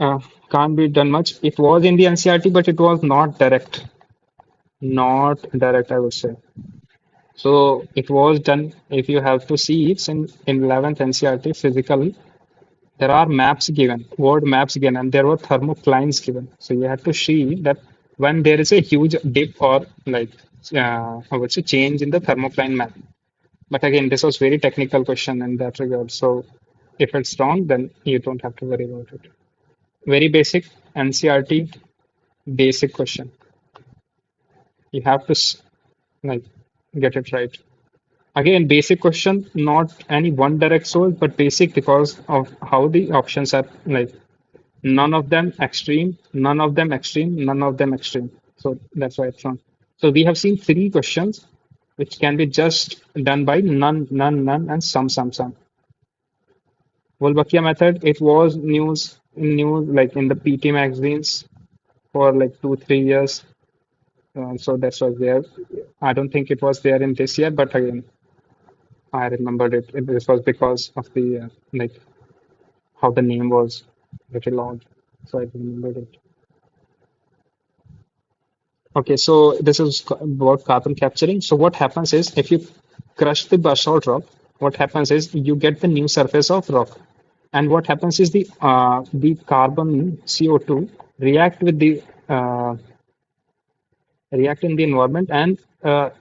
can't be done much. It was in the NCRT, but it was not direct. Not direct, I would say. So it was done. If you have to see, it's in 11th NCRT physically. There are maps given, word maps given, and there were thermoclines given. So you have to see that when there is a huge dip or I would say change in the thermocline map. But again, this was very technical question in that regard. So if it's wrong, then you don't have to worry about it. Very basic NCRT basic question. You have to like get it right. Again, basic question, not any one direct source, but basic because of how the options are like none of them extreme, none of them extreme, none of them extreme. So that's why it's wrong. So we have seen three questions which can be just done by none, none, none, and some. Wolbachia method, it was news like in the PT magazines for like 2 3 years. So that's was there. I don't think it was there in this year, but again, I remembered it. This was because of the how the name was little odd, so I remembered it. Okay, so this is about carbon capturing. So what happens is if you crush the basalt rock, what happens is you get the new surface of rock, and what happens is the carbon CO2 react with the react in the environment and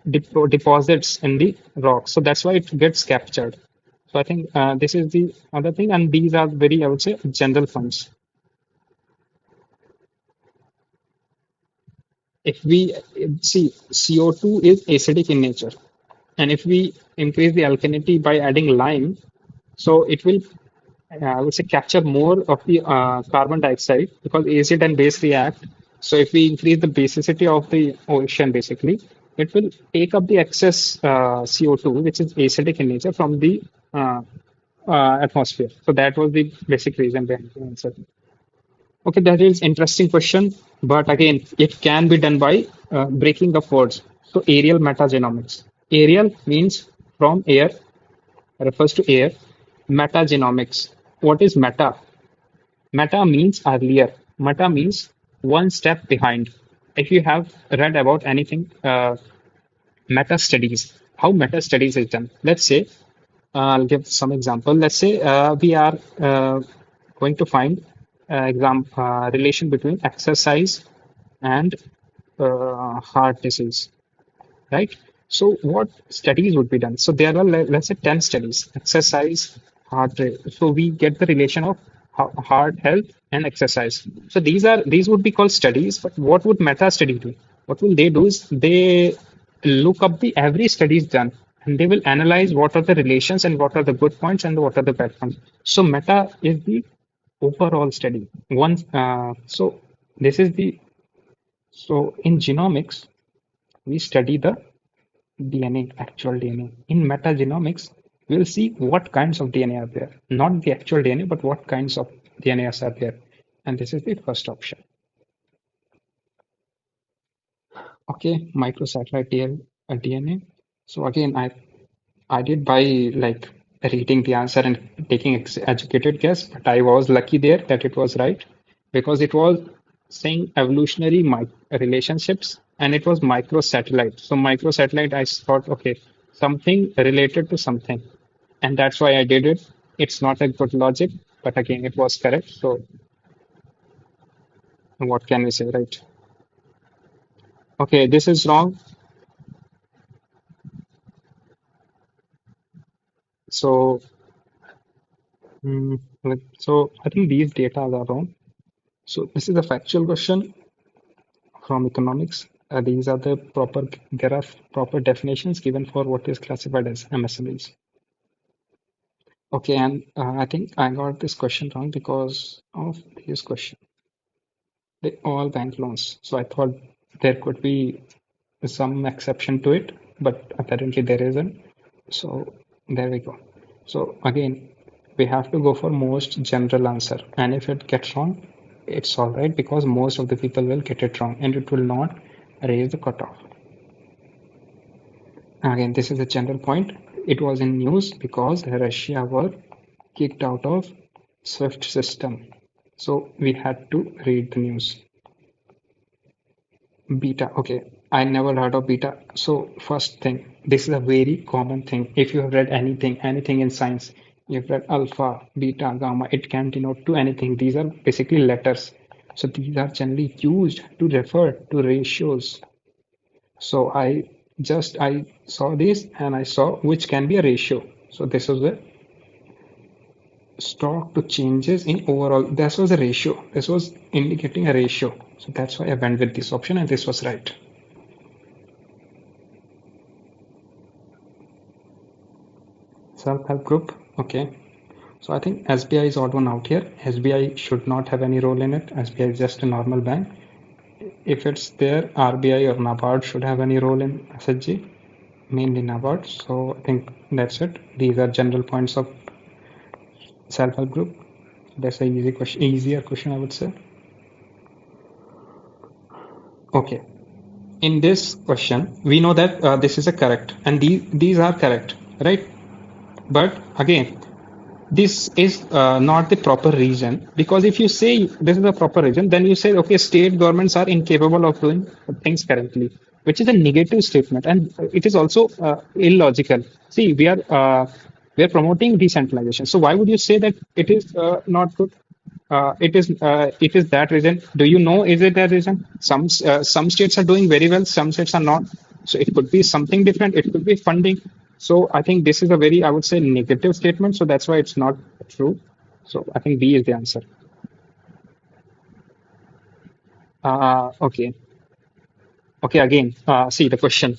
deposits in the rock. So that's why it gets captured. So I think this is the other thing, and these are very, I would say, general funds. If we see CO2 is acidic in nature, and if we increase the alkalinity by adding lime, so it will, I would say, capture more of the carbon dioxide because acid and base react. So if we increase the basicity of the ocean, basically, it will take up the excess CO2, which is acidic in nature, from the uh, atmosphere. So that was the basic reason behind the answer. Okay, that is interesting question, but again, it can be done by breaking up words. So aerial metagenomics. Aerial means from air, refers to air. Metagenomics. What is meta? Meta means earlier. Meta means one step behind. If you have read about anything, meta studies, how meta studies is done. Let's say, I'll give some example. Let's say we are going to find relation between exercise and heart disease, right? So what studies would be done? So there are let's say 10 studies, exercise, heart rate. So we get the relation of heart health and exercise. So these would be called studies, but what would meta study do? What will they do is they look up the every studies done they will analyze what are the relations and what are the good points and what are the bad points. So meta is the overall study. So this is the so in genomics we study the DNA, actual DNA. In metagenomics, we'll see what kinds of DNA are there. Not the actual DNA, but what kinds of DNAs are there. And this is the first option. Okay, microsatellite DNA. So again, I did by like reading the answer and taking educated guess, but I was lucky there that it was right because it was saying evolutionary relationships and it was microsatellite. So microsatellite, I thought, okay, something related to something, and that's why I did it. It's not a good logic, but again, it was correct. So what can we say, right? Okay, this is wrong. So, so I think these data are wrong. So this is a factual question from economics. These are the proper, there are proper definitions given for what is classified as MSMEs. Okay, and I think I got this question wrong because of this question. They all bank loans. So I thought there could be some exception to it, but apparently there isn't. So there we go. So again, we have to go for most general answer. And if it gets wrong, it's all right because most of the people will get it wrong and it will not raise the cutoff. Again, this is a general point. It was in news because Russia were kicked out of SWIFT system. So we had to read the news. Beta, okay. I never heard of beta. So first thing, this is a very common thing. If you have read anything in science, you've read alpha, beta, gamma, it can denote to anything. These are basically letters. So these are generally used to refer to ratios. So I saw this and I saw which can be a ratio. So this was the stock to changes in overall. This was a ratio. This was indicating a ratio. So that's why I went with this option and this was right. Self-help group. Okay. So I think SBI is odd one out here. SBI should not have any role in it. SBI is just a normal bank. If it's there, RBI or NABARD should have any role in SHG, mainly NABARD. So I think that's it. These are general points of self-help group. That's a easy question, easier question, I would say. Okay. In this question, we know that this is a correct, and these are correct, right? But again, this is not the proper reason because if you say this is a proper reason, then you say okay, state governments are incapable of doing things correctly, which is a negative statement, and it is also illogical. See, we are promoting decentralization, so why would you say that it is not good? It is that reason. Do you know? Is it that reason? Some states are doing very well, some states are not. So it could be something different. It could be funding. So I think this is a very, I would say, negative statement. So that's why it's not true. So I think B is the answer. Okay. Okay. Again, see the question.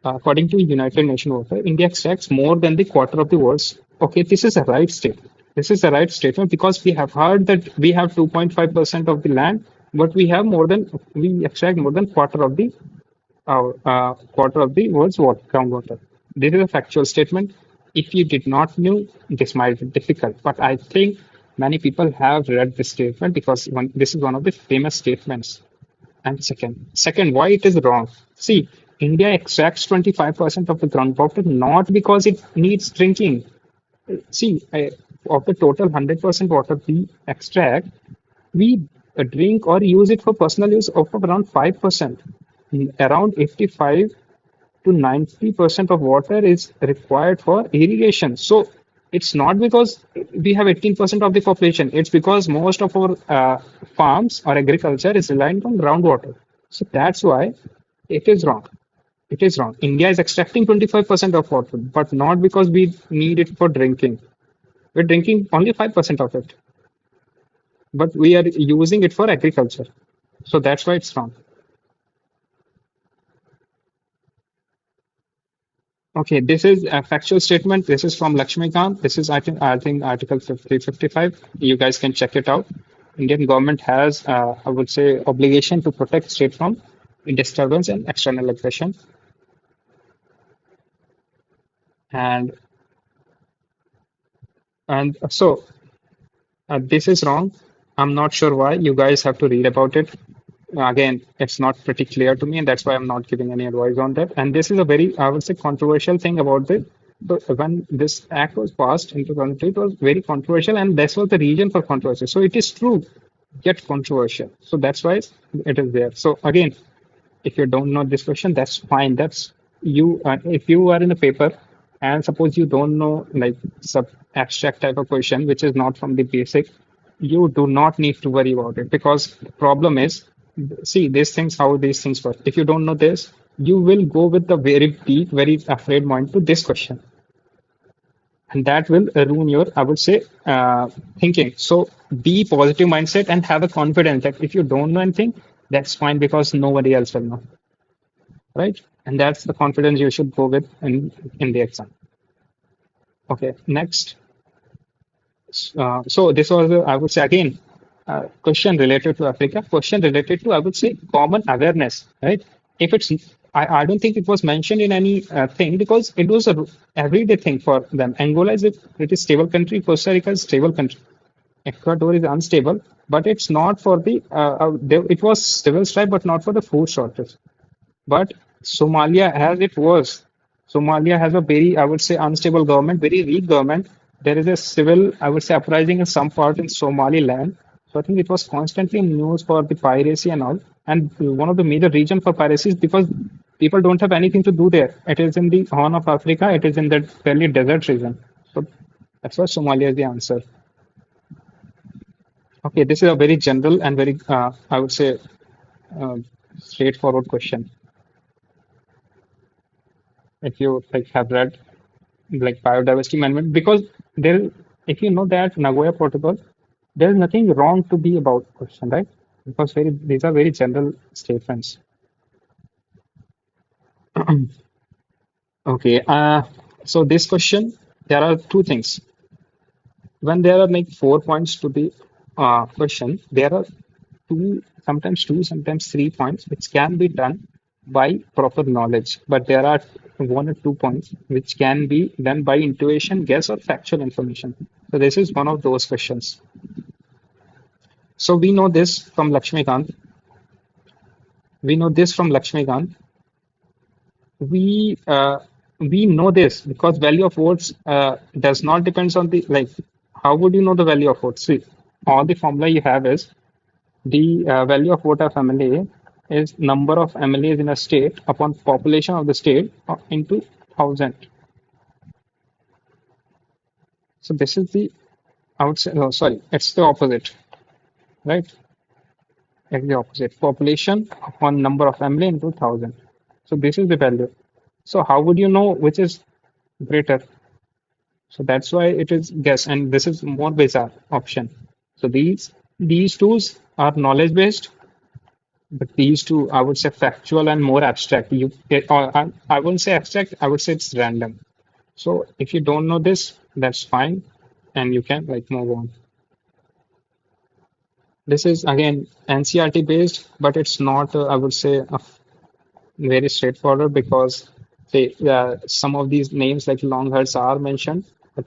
According to United Nations Water, India extracts more than the quarter of the world's. Okay, this is a right statement. This is the right statement because we have heard that we have 2.5% of the land, but we extract more than quarter of the world's groundwater. This is a factual statement. If you did not know, this might be difficult, but I think many people have read this statement because this is one of the famous statements. And second, why it is wrong? See, India extracts 25% of the groundwater not because it needs drinking. See, of the total 100% water we extract, we drink or use it for personal use of around 5%. Around 85 to 90% of water is required for irrigation. So it's not because we have 18% of the population, it's because most of our farms or agriculture is reliant on groundwater. So that's why it is wrong. It is wrong. India is extracting 25% of water, but not because we need it for drinking. We're drinking only 5% of it, but we are using it for agriculture. So that's why it's wrong. Okay, this is a factual statement. This is from Lakshmikant. This is, I think Article 55. You guys can check it out. Indian government has, I would say, obligation to protect state from disturbance and external aggression. And this is wrong. I'm not sure why. You guys have to read about it. Again, it's not pretty clear to me, and that's why I'm not giving any advice on that. And this is a very, I would say, controversial thing about this. So when this act was passed into country, it was very controversial, and this was the reason for controversy. So it is true, yet controversial. So that's why it is there. So again, if you don't know this question, that's fine. That's you. If you are in a paper and suppose you don't know like sub abstract type of question, which is not from the basic, you do not need to worry about it because the problem is, see these things, how these things work. If you don't know this, you will go with the very deep, very afraid mind to this question, and that will ruin your, I would say, thinking. So be positive mindset and have a confidence that if you don't know anything, that's fine because nobody else will know, right? And that's the confidence you should go with in the exam. Okay, next. So this was, I would say again, question related to Africa, question related to, I would say, common awareness, right? If it's, I don't think it was mentioned in any thing because it was a everyday thing for them. Angola is a pretty stable country. Costa Rica is a stable country. Ecuador is unstable, but it's not for the, it was civil strife, but not for the food shortage. But Somalia has it worse. Somalia has a very, I would say, unstable government, very weak government. There is a civil, I would say, uprising in some part in Somaliland. So I think it was constantly in news for the piracy and all. And one of the major reason for piracy is because people don't have anything to do there. It is in the Horn of Africa. It is in that fairly desert region. So that's why Somalia is the answer. Okay, this is a very general and very, I would say, uh, straightforward question. If you like have read like biodiversity management, because there, if you know that Nagoya Protocol, there is nothing wrong to be about question, right? Because very these are very general statements. Okay, so this question, there are two things. When there are like 4 points to the question, there are two, sometimes 3 points, which can be done by proper knowledge. But there are 1 or 2 points which can be done by intuition, guess, or factual information. So this is one of those questions. So we know this from Lakshmikant. We know this from Lakshmikant. We uh, we know this because value of votes does not depends on the like. How would you know the value of votes? See, all the formula you have is the value of vote of MLA is number of MLAs in a state upon population of the state into 1,000. So this is the, I would say, no, sorry, it's the opposite, right? It's the opposite. Population upon number of MLA into 1,000. So this is the value. So how would you know which is greater? So that's why it is guess, and this is more bizarre option. So these tools are knowledge based. But these two, I would say factual and more abstract. Or I wouldn't say abstract, I would say it's random. So if you don't know this, that's fine, and you can like move on. This is again NCRT based, but it's not, I would say, very straightforward because some of these names like long herds are mentioned, but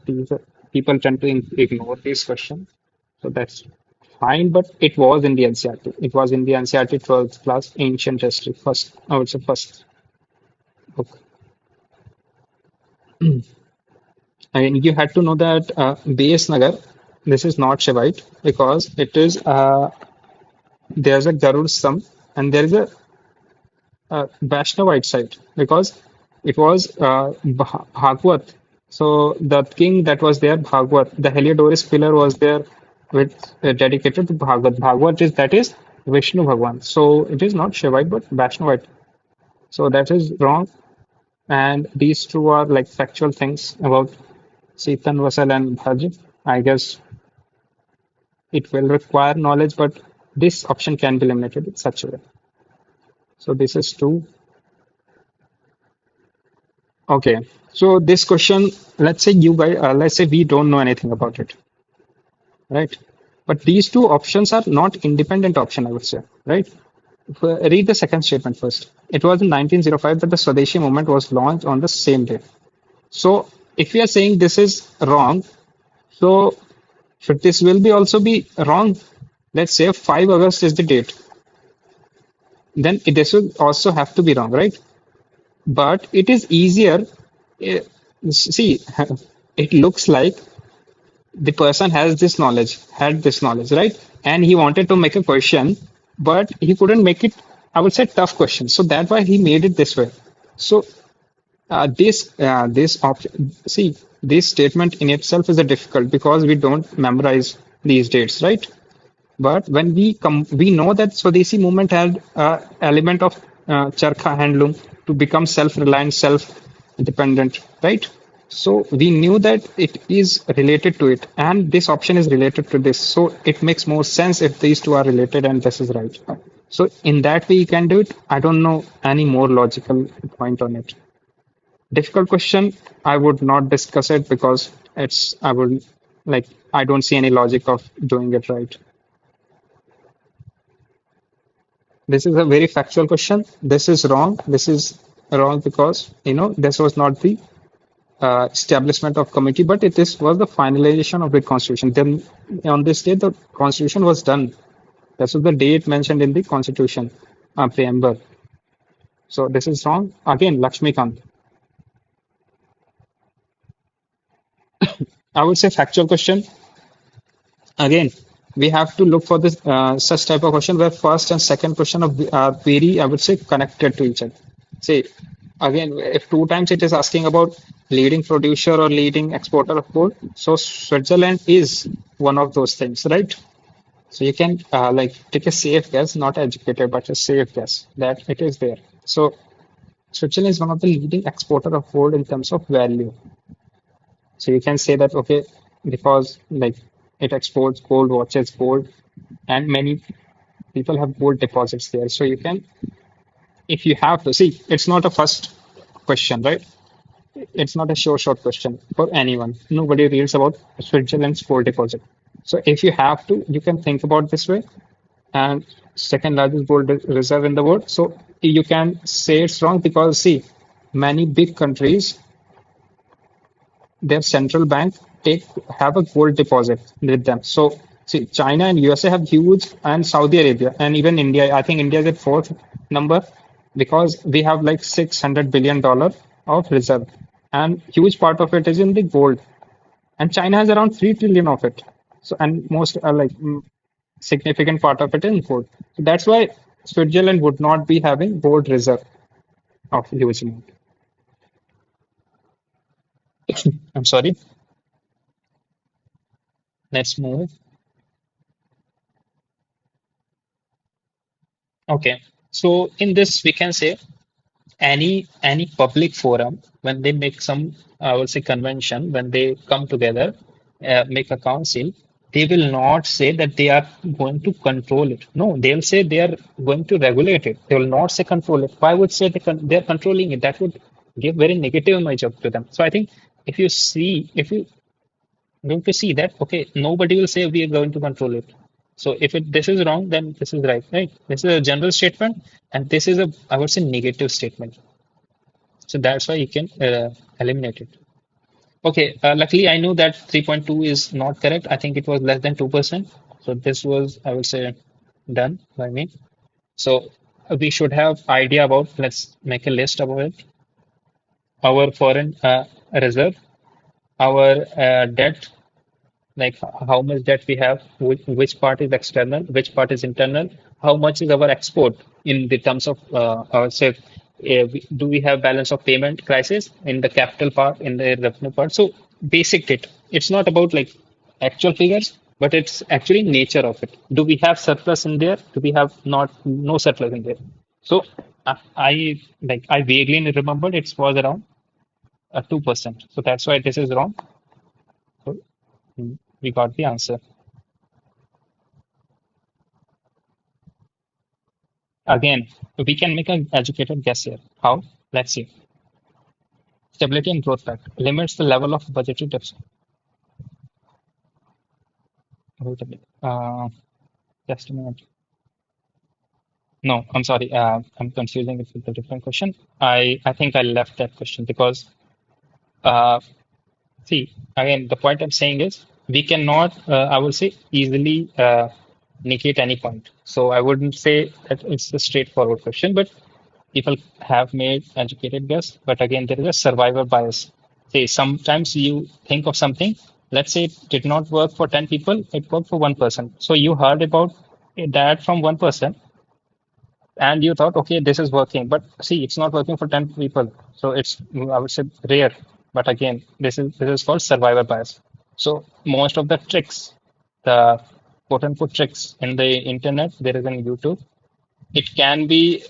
people tend to ignore these questions. So that's fine, but it was in the NCRT. It was in the NCRT 12th class ancient history. First, I would say first book. And you had to know that Base Nagar, this is not Shivite because it is there's a Garud Stam and there is a Vaishnavite side because it was Bhagwat. So the king that was there, Bhagwat, the Heliodorus pillar was there with dedicated to Bhagwat. Bhagwat is that is Vishnu Bhagwan. So it is not Shivite but Vaishnavite. So that is wrong. And these two are like factual things about Sitan Vasal and Bhaj. I guess it will require knowledge, but this option can be eliminated in such a way. So this is two. Okay. So this question, let's say you guys, let's say we don't know anything about it, right? But these two options are not independent option, I would say, right? Read the second statement first. It was in 1905 that the Swadeshi movement was launched on the same day. So if we are saying this is wrong, so should this will be also be wrong? Let's say 5 August is the date, then this will also have to be wrong, right? But it is easier. eh, See, it looks like the person has this knowledge, had this knowledge, right? And he wanted to make a question, but he couldn't make it, I would say, tough question. So that's why he made it this way. So this option, see, this statement in itself is a difficult because we don't memorize these dates, right? But when we come, we know that Swadeshi movement had element of charkha handloom to become self-reliant, self-dependent, right? So we knew that it is related to it, and this option is related to this. So it makes more sense if these two are related, and this is right. So in that way, you can do it. I don't know any more logical point on it. Difficult question. I would not discuss it because it's. I would like. I don't see any logic of doing it right. This is a very factual question. This is wrong. This is wrong because this was not the establishment of committee, but was the finalization of the constitution. Then on this day, the constitution was done. This was the date mentioned in the constitution preamble. So this is wrong. Again, Lakshmikant. I would say factual question. Again, we have to look for this such type of question where first and second question are very, I would say, connected to each other. Say again, if two times it is asking about leading producer or leading exporter of gold, so Switzerland is one of those things, right? So you can like take a safe guess, not educated, but a safe guess that it is there. So Switzerland is one of the leading exporter of gold in terms of value. So you can say that, okay, because like it exports gold watches, gold, and many people have gold deposits there. So you can, if you have to see, it's not a first question, right? It's not a sure shot question for anyone. Nobody reads about Switzerland's gold deposit. So if you have to, you can think about this way. And second largest gold reserve in the world. So you can say it's wrong because see, many big countries their central bank take have a gold deposit with them. So see, China and USA have huge, and Saudi Arabia and even India. I think India is at fourth number because we have like $600 billion of reserve, and huge part of it is in the gold. And China has around 3 trillion of it. So and most significant part of it in gold. So that's why Switzerland would not be having gold reserve of huge amount. I'm sorry. Let's move. Okay. So in this, we can say any public forum when they make some I would say convention when they come together, make a council, they will not say that they are going to control it. No, they'll say they are going to regulate it. They will not say control it. Why would say they're controlling it? That would give very negative image up to them. So I think if you going to see that okay nobody will say we are going to control it. So if this is wrong then this is right. This is a general statement and this is a I would say negative statement. So that's why you can eliminate it. Okay, luckily I know that 3.2 is not correct. I think it was less than 2%. So this was I would say done by me. So we should have idea about, let's make a list about it. Our foreign reserve, our debt, like how much debt we have, which part is external, which part is internal, how much is our export in the terms of, say, do we have balance of payment crisis in the capital part, in the revenue part? So basic data. It's not about like actual figures, but it's actually nature of it. Do we have surplus in there? Do we have not no surplus in there? So I vaguely remembered it was around 2%. So that's why this is wrong. So we got the answer. Again, we can make an educated guess here. How? Let's see. Stability and Growth Pact limits the level of budgetary deficit. Wait a minute. Just a minute. No, I'm sorry. I'm confusing it with a different question. I think I left that question because uh, see, again, the point I'm saying is we cannot, I would say, easily negate any point. So I wouldn't say that it's a straightforward question, but people have made educated guess. But again, there is a survivor bias. Say, sometimes you think of something, let's say it did not work for 10 people, it worked for one person. So you heard about that from one person and you thought, okay, this is working, but see, it's not working for 10 people. So it's, I would say, rare. But again, this is called survivor bias. So most of the tricks, the quote unquote tricks in the internet, there is in YouTube. It can be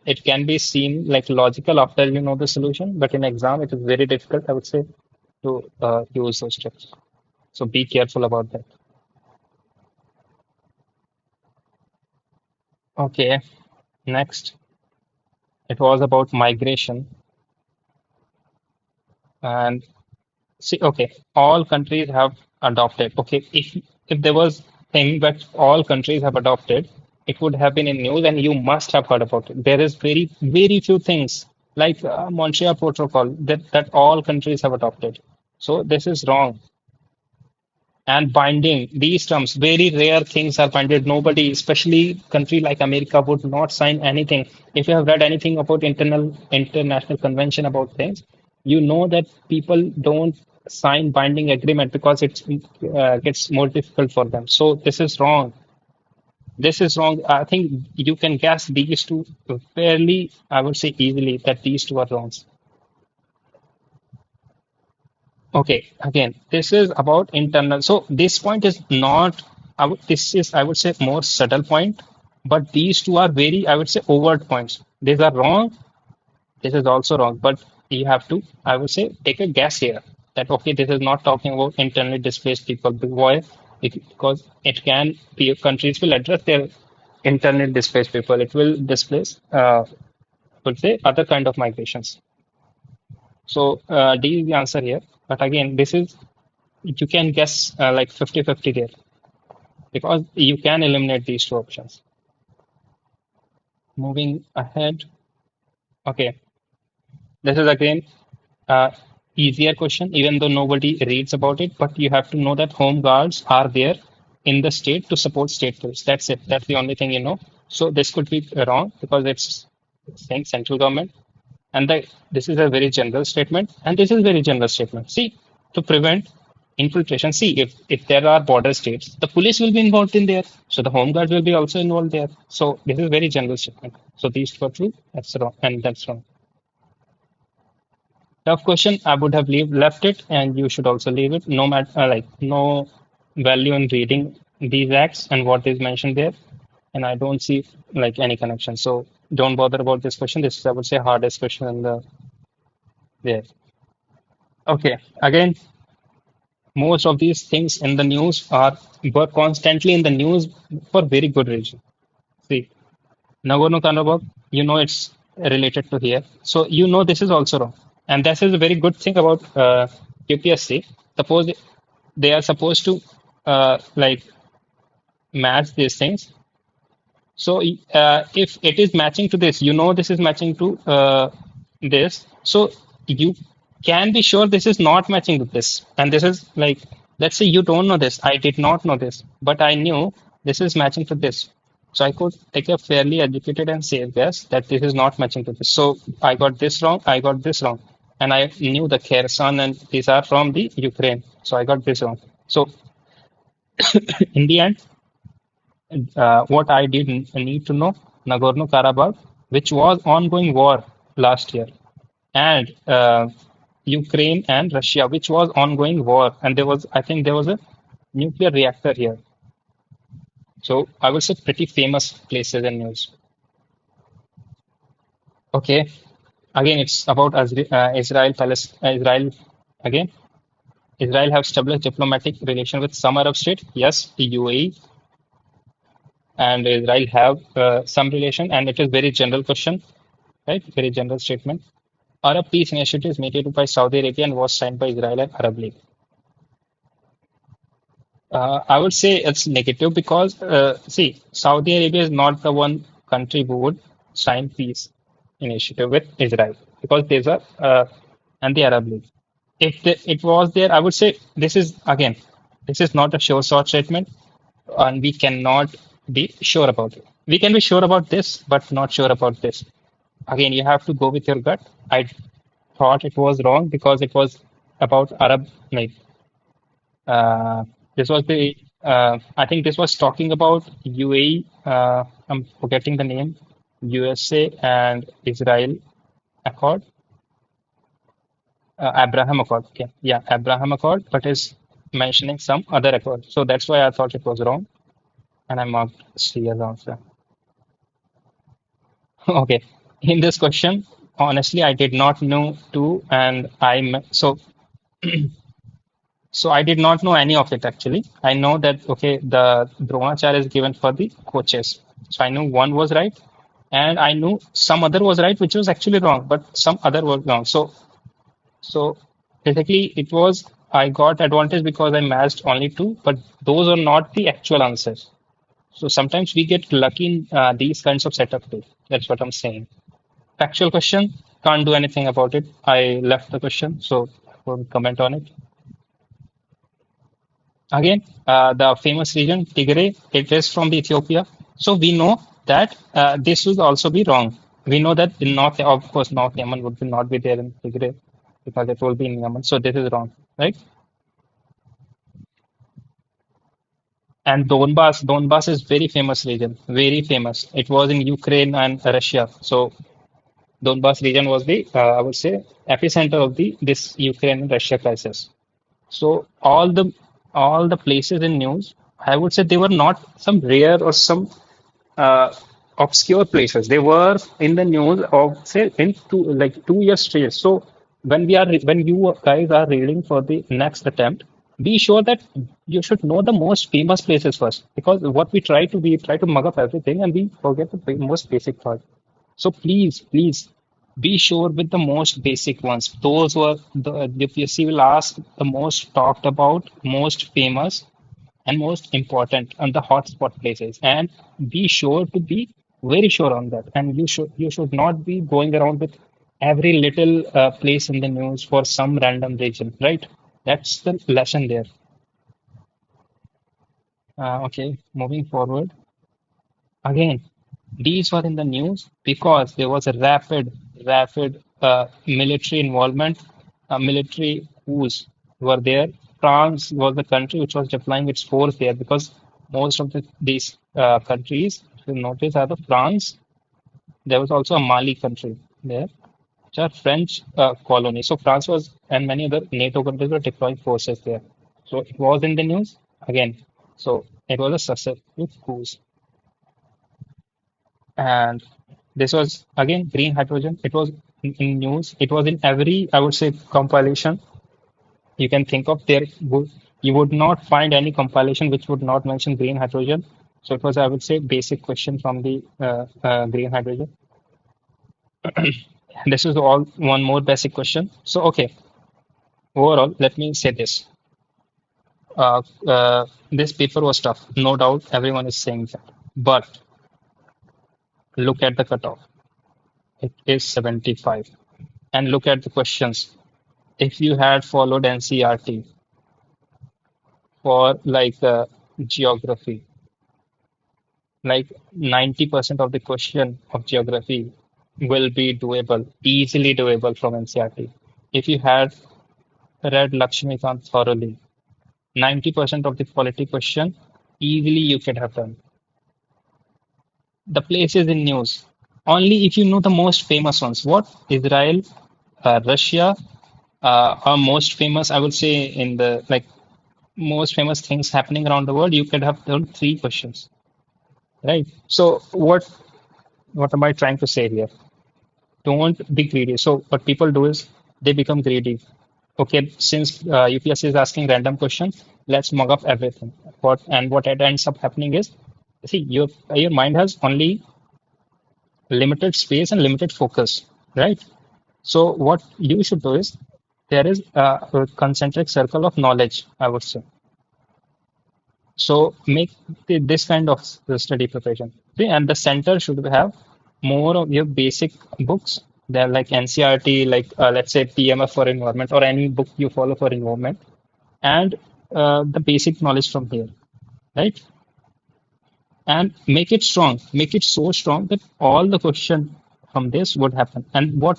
it can be seen like logical after you know the solution, but in exam it is very difficult, I would say, to use those tricks. So be careful about that. Okay, next, it was about migration. And see, okay, all countries have adopted. Okay, if there was thing that all countries have adopted, it would have been in news, and you must have heard about it. There is very few things like Montreal Protocol that all countries have adopted. So this is wrong. And binding, these terms, very rare things are binded. Nobody, especially country like America, would not sign anything. If you have read anything about international convention about things, you know that people don't sign binding agreement because it gets more difficult for them. So this is wrong. This is wrong. I think you can guess these two fairly, I would say easily that these two are wrong. Okay, again, this is about internal. So this point is not, this is, I would say, more subtle point, but these two are very, I would say, overt points. These are wrong. This is also wrong, but you have to, I would say, take a guess here that, okay, this is not talking about internally displaced people. Why? Because it can be, countries will address their internally displaced people. It will displace, would say, other kind of migrations. So D is the answer here. But again, this is you can guess like 50-50 there because you can eliminate these two options. Moving ahead. Okay, this is again uh, easier question, even though nobody reads about it, but you have to know that home guards are there in the state to support state police. That's it. That's the only thing you know. So this could be wrong because it's saying central government. And this is a very general statement, and this is very general statement. See, to prevent infiltration, see, if there are border states, the police will be involved in there. So the home guard will be also involved there. So this is very general statement. So these two are true. That's wrong, and that's wrong. Tough question. I would have left it, and you should also leave it. No matter like no value in reading these acts and what is mentioned there, and I don't see like any connection. So don't bother about this question. This is, I would say, hardest question in the there. Okay, again, most of these things in the news are were constantly in the news for very good reason. See, Nagorno-Karabakh, you know it's related to here, so you know this is also wrong, and this is a very good thing about UPSC. Suppose they are supposed to like match these things. So if it is matching to this, you know this is matching to this. So you can be sure this is not matching to this. And this is like, let's say you don't know this. I did not know this, but I knew this is matching to this. So I could take a fairly educated and safe guess that this is not matching to this. So I got this wrong. I got this wrong. And I knew the Kherson and these are from the Ukraine. So I got this wrong. So in the end, what I did need to know, Nagorno-Karabakh, which was ongoing war last year, and Ukraine and Russia, which was ongoing war, and there was, I think, there was a nuclear reactor here. So I would say pretty famous places and news. Okay, again, it's about Israel, Palestine, Israel. Again, Israel have established diplomatic relation with some Arab state. Yes, the UAE and Israel have some relation, and it is very general question, right? Very general statement. Arab Peace Initiative is mediated by Saudi Arabia and was signed by Israel and Arab League. I would say it's negative because, see, Saudi Arabia is not the one country who would sign peace initiative with Israel because there's and the Arab League. If it was there, I would say this is again, this is not a sure shot statement, and we cannot be sure about it. We can be sure about this, but not sure about this. Again, you have to go with your gut. I thought it was wrong because it was about Arab, like uh, this was the, I think this was talking about UAE, I'm forgetting the name, USA and Israel Accord, Abraham Accord. Okay. Yeah, Abraham Accord, but is mentioning some other accord. So that's why I thought it was wrong, and I marked C as answer. Okay. In this question, honestly, I did not know too, and so I did not know any of it actually. I know that okay, the Dronacharya is given for the coaches. So I knew one was right, and I knew some other was right, which was actually wrong, but some other was wrong. So basically, it was I got advantage because I matched only two, but those are not the actual answers. So sometimes we get lucky in these kinds of setup too. That's what I'm saying. Factual question, can't do anything about it. I left the question, so I won't comment on it. Again, the famous region, Tigray, it is from the Ethiopia. So we know that this would also be wrong. We know that in North, of course, North Yemen would not be there in Tigray because it will be in Yemen. So this is wrong, right? And Donbass is very famous region, very famous. It was in Ukraine and Russia. So Donbass region was the, I would say, epicenter of the this Ukraine and Russia crisis. So all the places in news, I would say they were not some rare or some uh, obscure places. They were in the news of say in 2 years straight. So when you guys are reading for the next attempt, be sure that you should know the most famous places first. Because what we try to mug up everything and we forget the most basic part. So please be sure with the most basic ones. Those were the UPSC will ask the most talked about, most famous, and most important on the hotspot places. And be sure to be very sure on that. And you should not be going around with every little place in the news for some random region, right? That's the lesson there. Okay, moving forward. Again, these were in the news because there was a rapid military involvement, military coups were there. France was the country which was deploying its force there because most of these countries, if you notice, are the France. There was also a Mali country there, which are French colonies. So France was and many other NATO countries were deploying forces there. So it was in the news again. So it was a successful coup. And this was again green hydrogen. It was in news. It was in every, I would say, compilation you can think of. You would not find any compilation which would not mention green hydrogen. So it was, I would say, basic question from the green hydrogen. This is all one more basic question. So okay, overall, let me say this. This paper was tough, no doubt. Everyone is saying that. But look at the cutoff. It is 75. And look at the questions. If you had followed NCRT for geography, like 90% of the question of geography will be doable, easily doable from NCRT. If you had read Lakshmikant thoroughly, 90% of the quality question easily you could have done. The places in news, only if you know the most famous ones. What? Israel, Russia, are most famous, I would say, in the most famous things happening around the world, you could have done three questions, right? So what am I trying to say here? Don't be greedy. So what people do is they become greedy. Okay, since UPSC is asking random questions, let's mug up everything. What it ends up happening is, see, your mind has only limited space and limited focus, right? So what you should do is there is a concentric circle of knowledge, I would say. So make this kind of study preparation. See, and the center should have more of your basic books. They're like NCRT, like let's say PMF for environment or any book you follow for environment, and the basic knowledge from here, right? And make it strong, make it so strong that all the question from this would happen. And what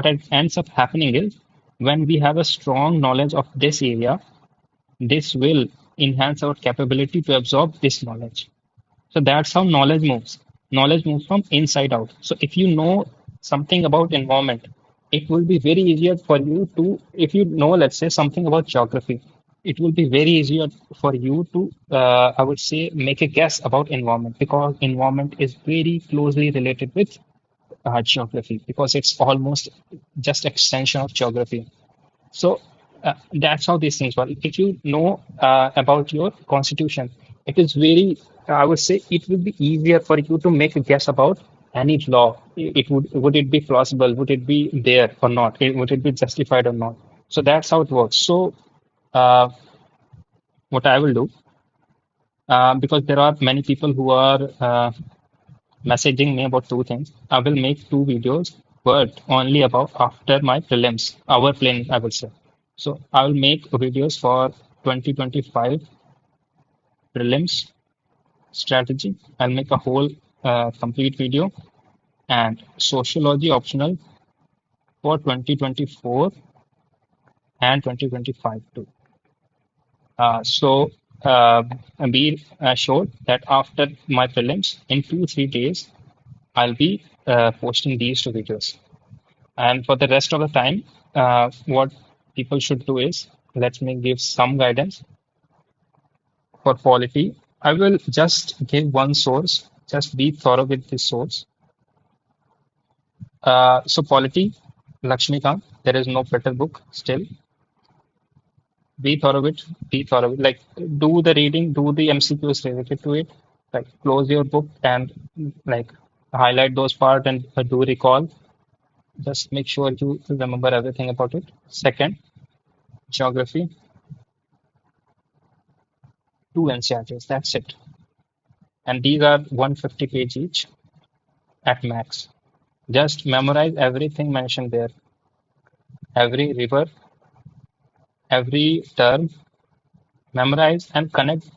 it ends up happening is when we have a strong knowledge of this area, this will enhance our capability to absorb this knowledge. So that's how knowledge moves. Knowledge moves from inside out. So if you know something about environment, it will be very easier for you to, if you know, let's say, something about geography, it will be very easier for you to, I would say, make a guess about environment because environment is very closely related with geography because it's almost just extension of geography. So that's how these things work. If you know about your constitution, it is very, I would say, it will be easier for you to make a guess about any law. It would it be plausible? Would it be there or not? Would it be justified or not? So that's how it works. So uh, what I will do, because there are many people who are messaging me about two things. I will make two videos, but only about after my prelims, our plan, I would say. So I will make videos for 2025 prelims strategy. I'll make a whole complete video and sociology optional for 2024 and 2025 too. So be assured that after my prelims, in 2 3 days, I'll be posting these two videos. And for the rest of the time, what people should do is let me give some guidance for polity. I will just give one source, just be thorough with this source. So, polity, Lakshmikant, there is no better book still. Be thorough with, be thorough with, like do the reading, do the MCQs related to it, like close your book and like highlight those parts and do recall. Just make sure you remember everything about it. Second, geography, two NCRTs. That's it. And these are 150 page each at max. Just memorize everything mentioned there. Every river, every term, memorize and connect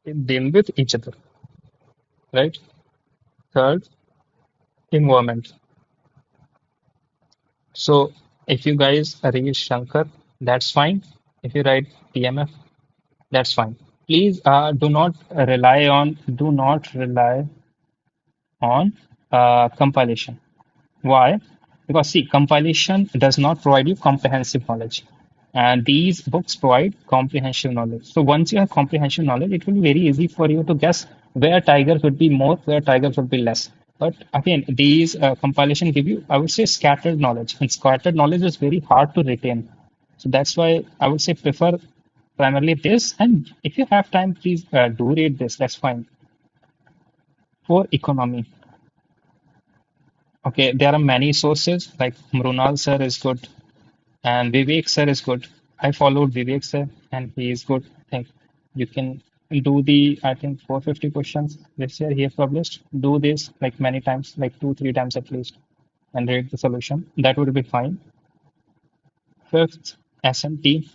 them with each other. Right? Third, environment. So if you guys read Shankar, that's fine. If you write PMF, that's fine. Please do not rely on compilation. Why? Because see, compilation does not provide you comprehensive knowledge. And these books provide comprehensive knowledge. So once you have comprehensive knowledge, it will be very easy for you to guess where tigers would be more, where tigers would be less. But again, these compilation give you, I would say, scattered knowledge. And scattered knowledge is very hard to retain. So that's why I would say prefer primarily this. And if you have time, please do read this. That's fine. For economy, okay, there are many sources like Mrunal sir is good and Vivek sir is good. I followed Vivek sir and he is good. I think you can do the, I think 450 questions this year he has published. Do this like many times, like 2 3 times at least, and read the solution. That would be fine. Fifth, SMT,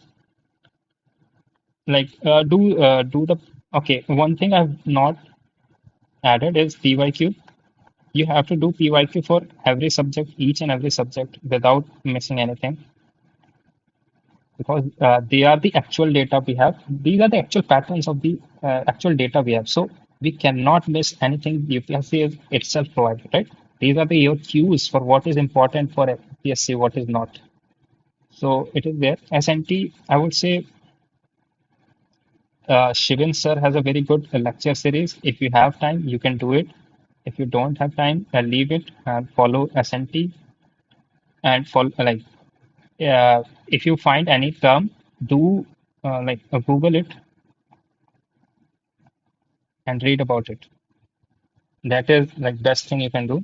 like do the, okay. One thing I've not added is PYQ. You have to do PYQ for every subject, each and every subject without missing anything because they are the actual data we have. These are the actual patterns of the actual data we have. So we cannot miss anything UPSC is itself provided, right? These are the your cues for what is important for UPSC, what is not. So it is there. SNT, I would say Shivin sir has a very good lecture series. If you have time, you can do it. If you don't have time, leave it and follow SNT and follow like if you find any term, do Google it and read about it. That is like best thing you can do.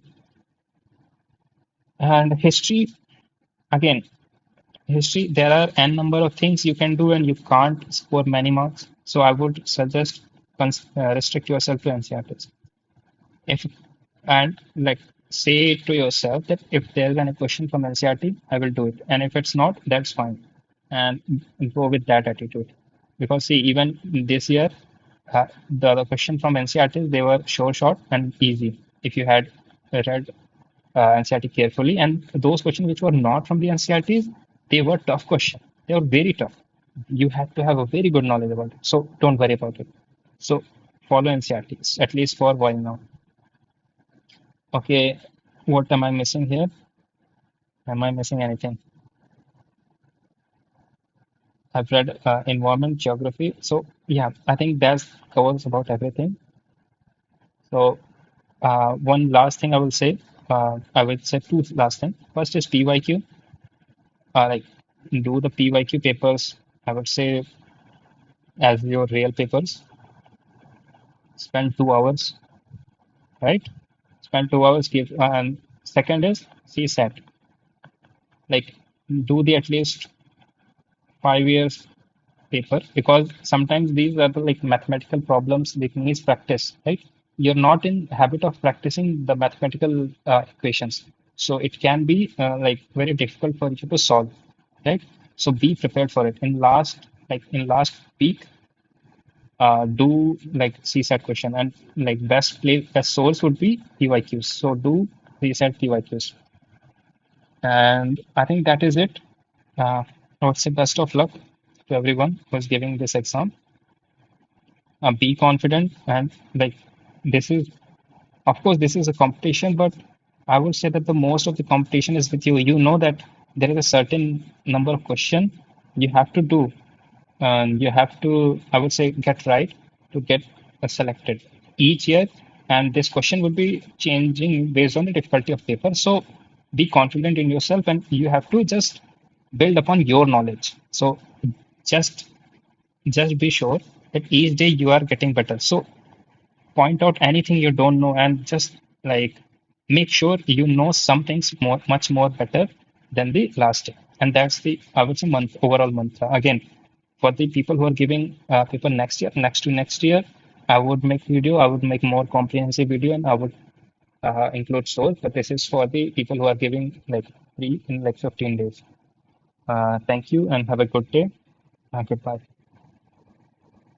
And history. Again, history, there are n number of things you can do and you can't score many marks. So I would suggest restrict yourself to NCRTs. If and like say to yourself that if there's any question from NCRT, I will do it. And if it's not, that's fine. And go with that attitude. Because see, even this year, the question from NCRT, they were short and easy. If you had read NCRT carefully, and those questions which were not from the NCRTs, they were tough questions. They were very tough. You had to have a very good knowledge about it. So don't worry about it. So follow NCRTs, at least for a while now. Okay, what am I missing here? Am I missing anything? I've read environment, geography. So yeah, I think that covers about everything. So one last thing I would say two last things. First is PYQ. Like do the PYQ papers. I would say as your real papers. Spend 2 hours, right? Spend 2 hours. Give and second is CSAT. Like do the at least 5 years paper because sometimes these are the like mathematical problems that needs practice, right? You're not in habit of practicing the mathematical equations, so it can be like very difficult for you to solve, right? So be prepared for it. In last week, do like CSAT question and like best source would be PYQs. So do CSAT PYQs, and I think that is it. I would say best of luck to everyone who's giving this exam. Be confident and like this is of course this is a competition, but I would say that the most of the competition is with you. You know that there is a certain number of question you have to do and you have to, I would say, get right to get selected each year, and this question would be changing based on the difficulty of paper. So be confident in yourself and you have to just build upon your knowledge. So just just be sure that each day you are getting better. So point out anything you don't know and just like make sure you know some things much more better than the last day. And that's the, I would say, overall mantra. Again, for the people who are giving paper next year, I would make video, I would make more comprehensive video, and I would include source. But this is for the people who are giving like three in like 15 days. Thank you and have a good day. Goodbye.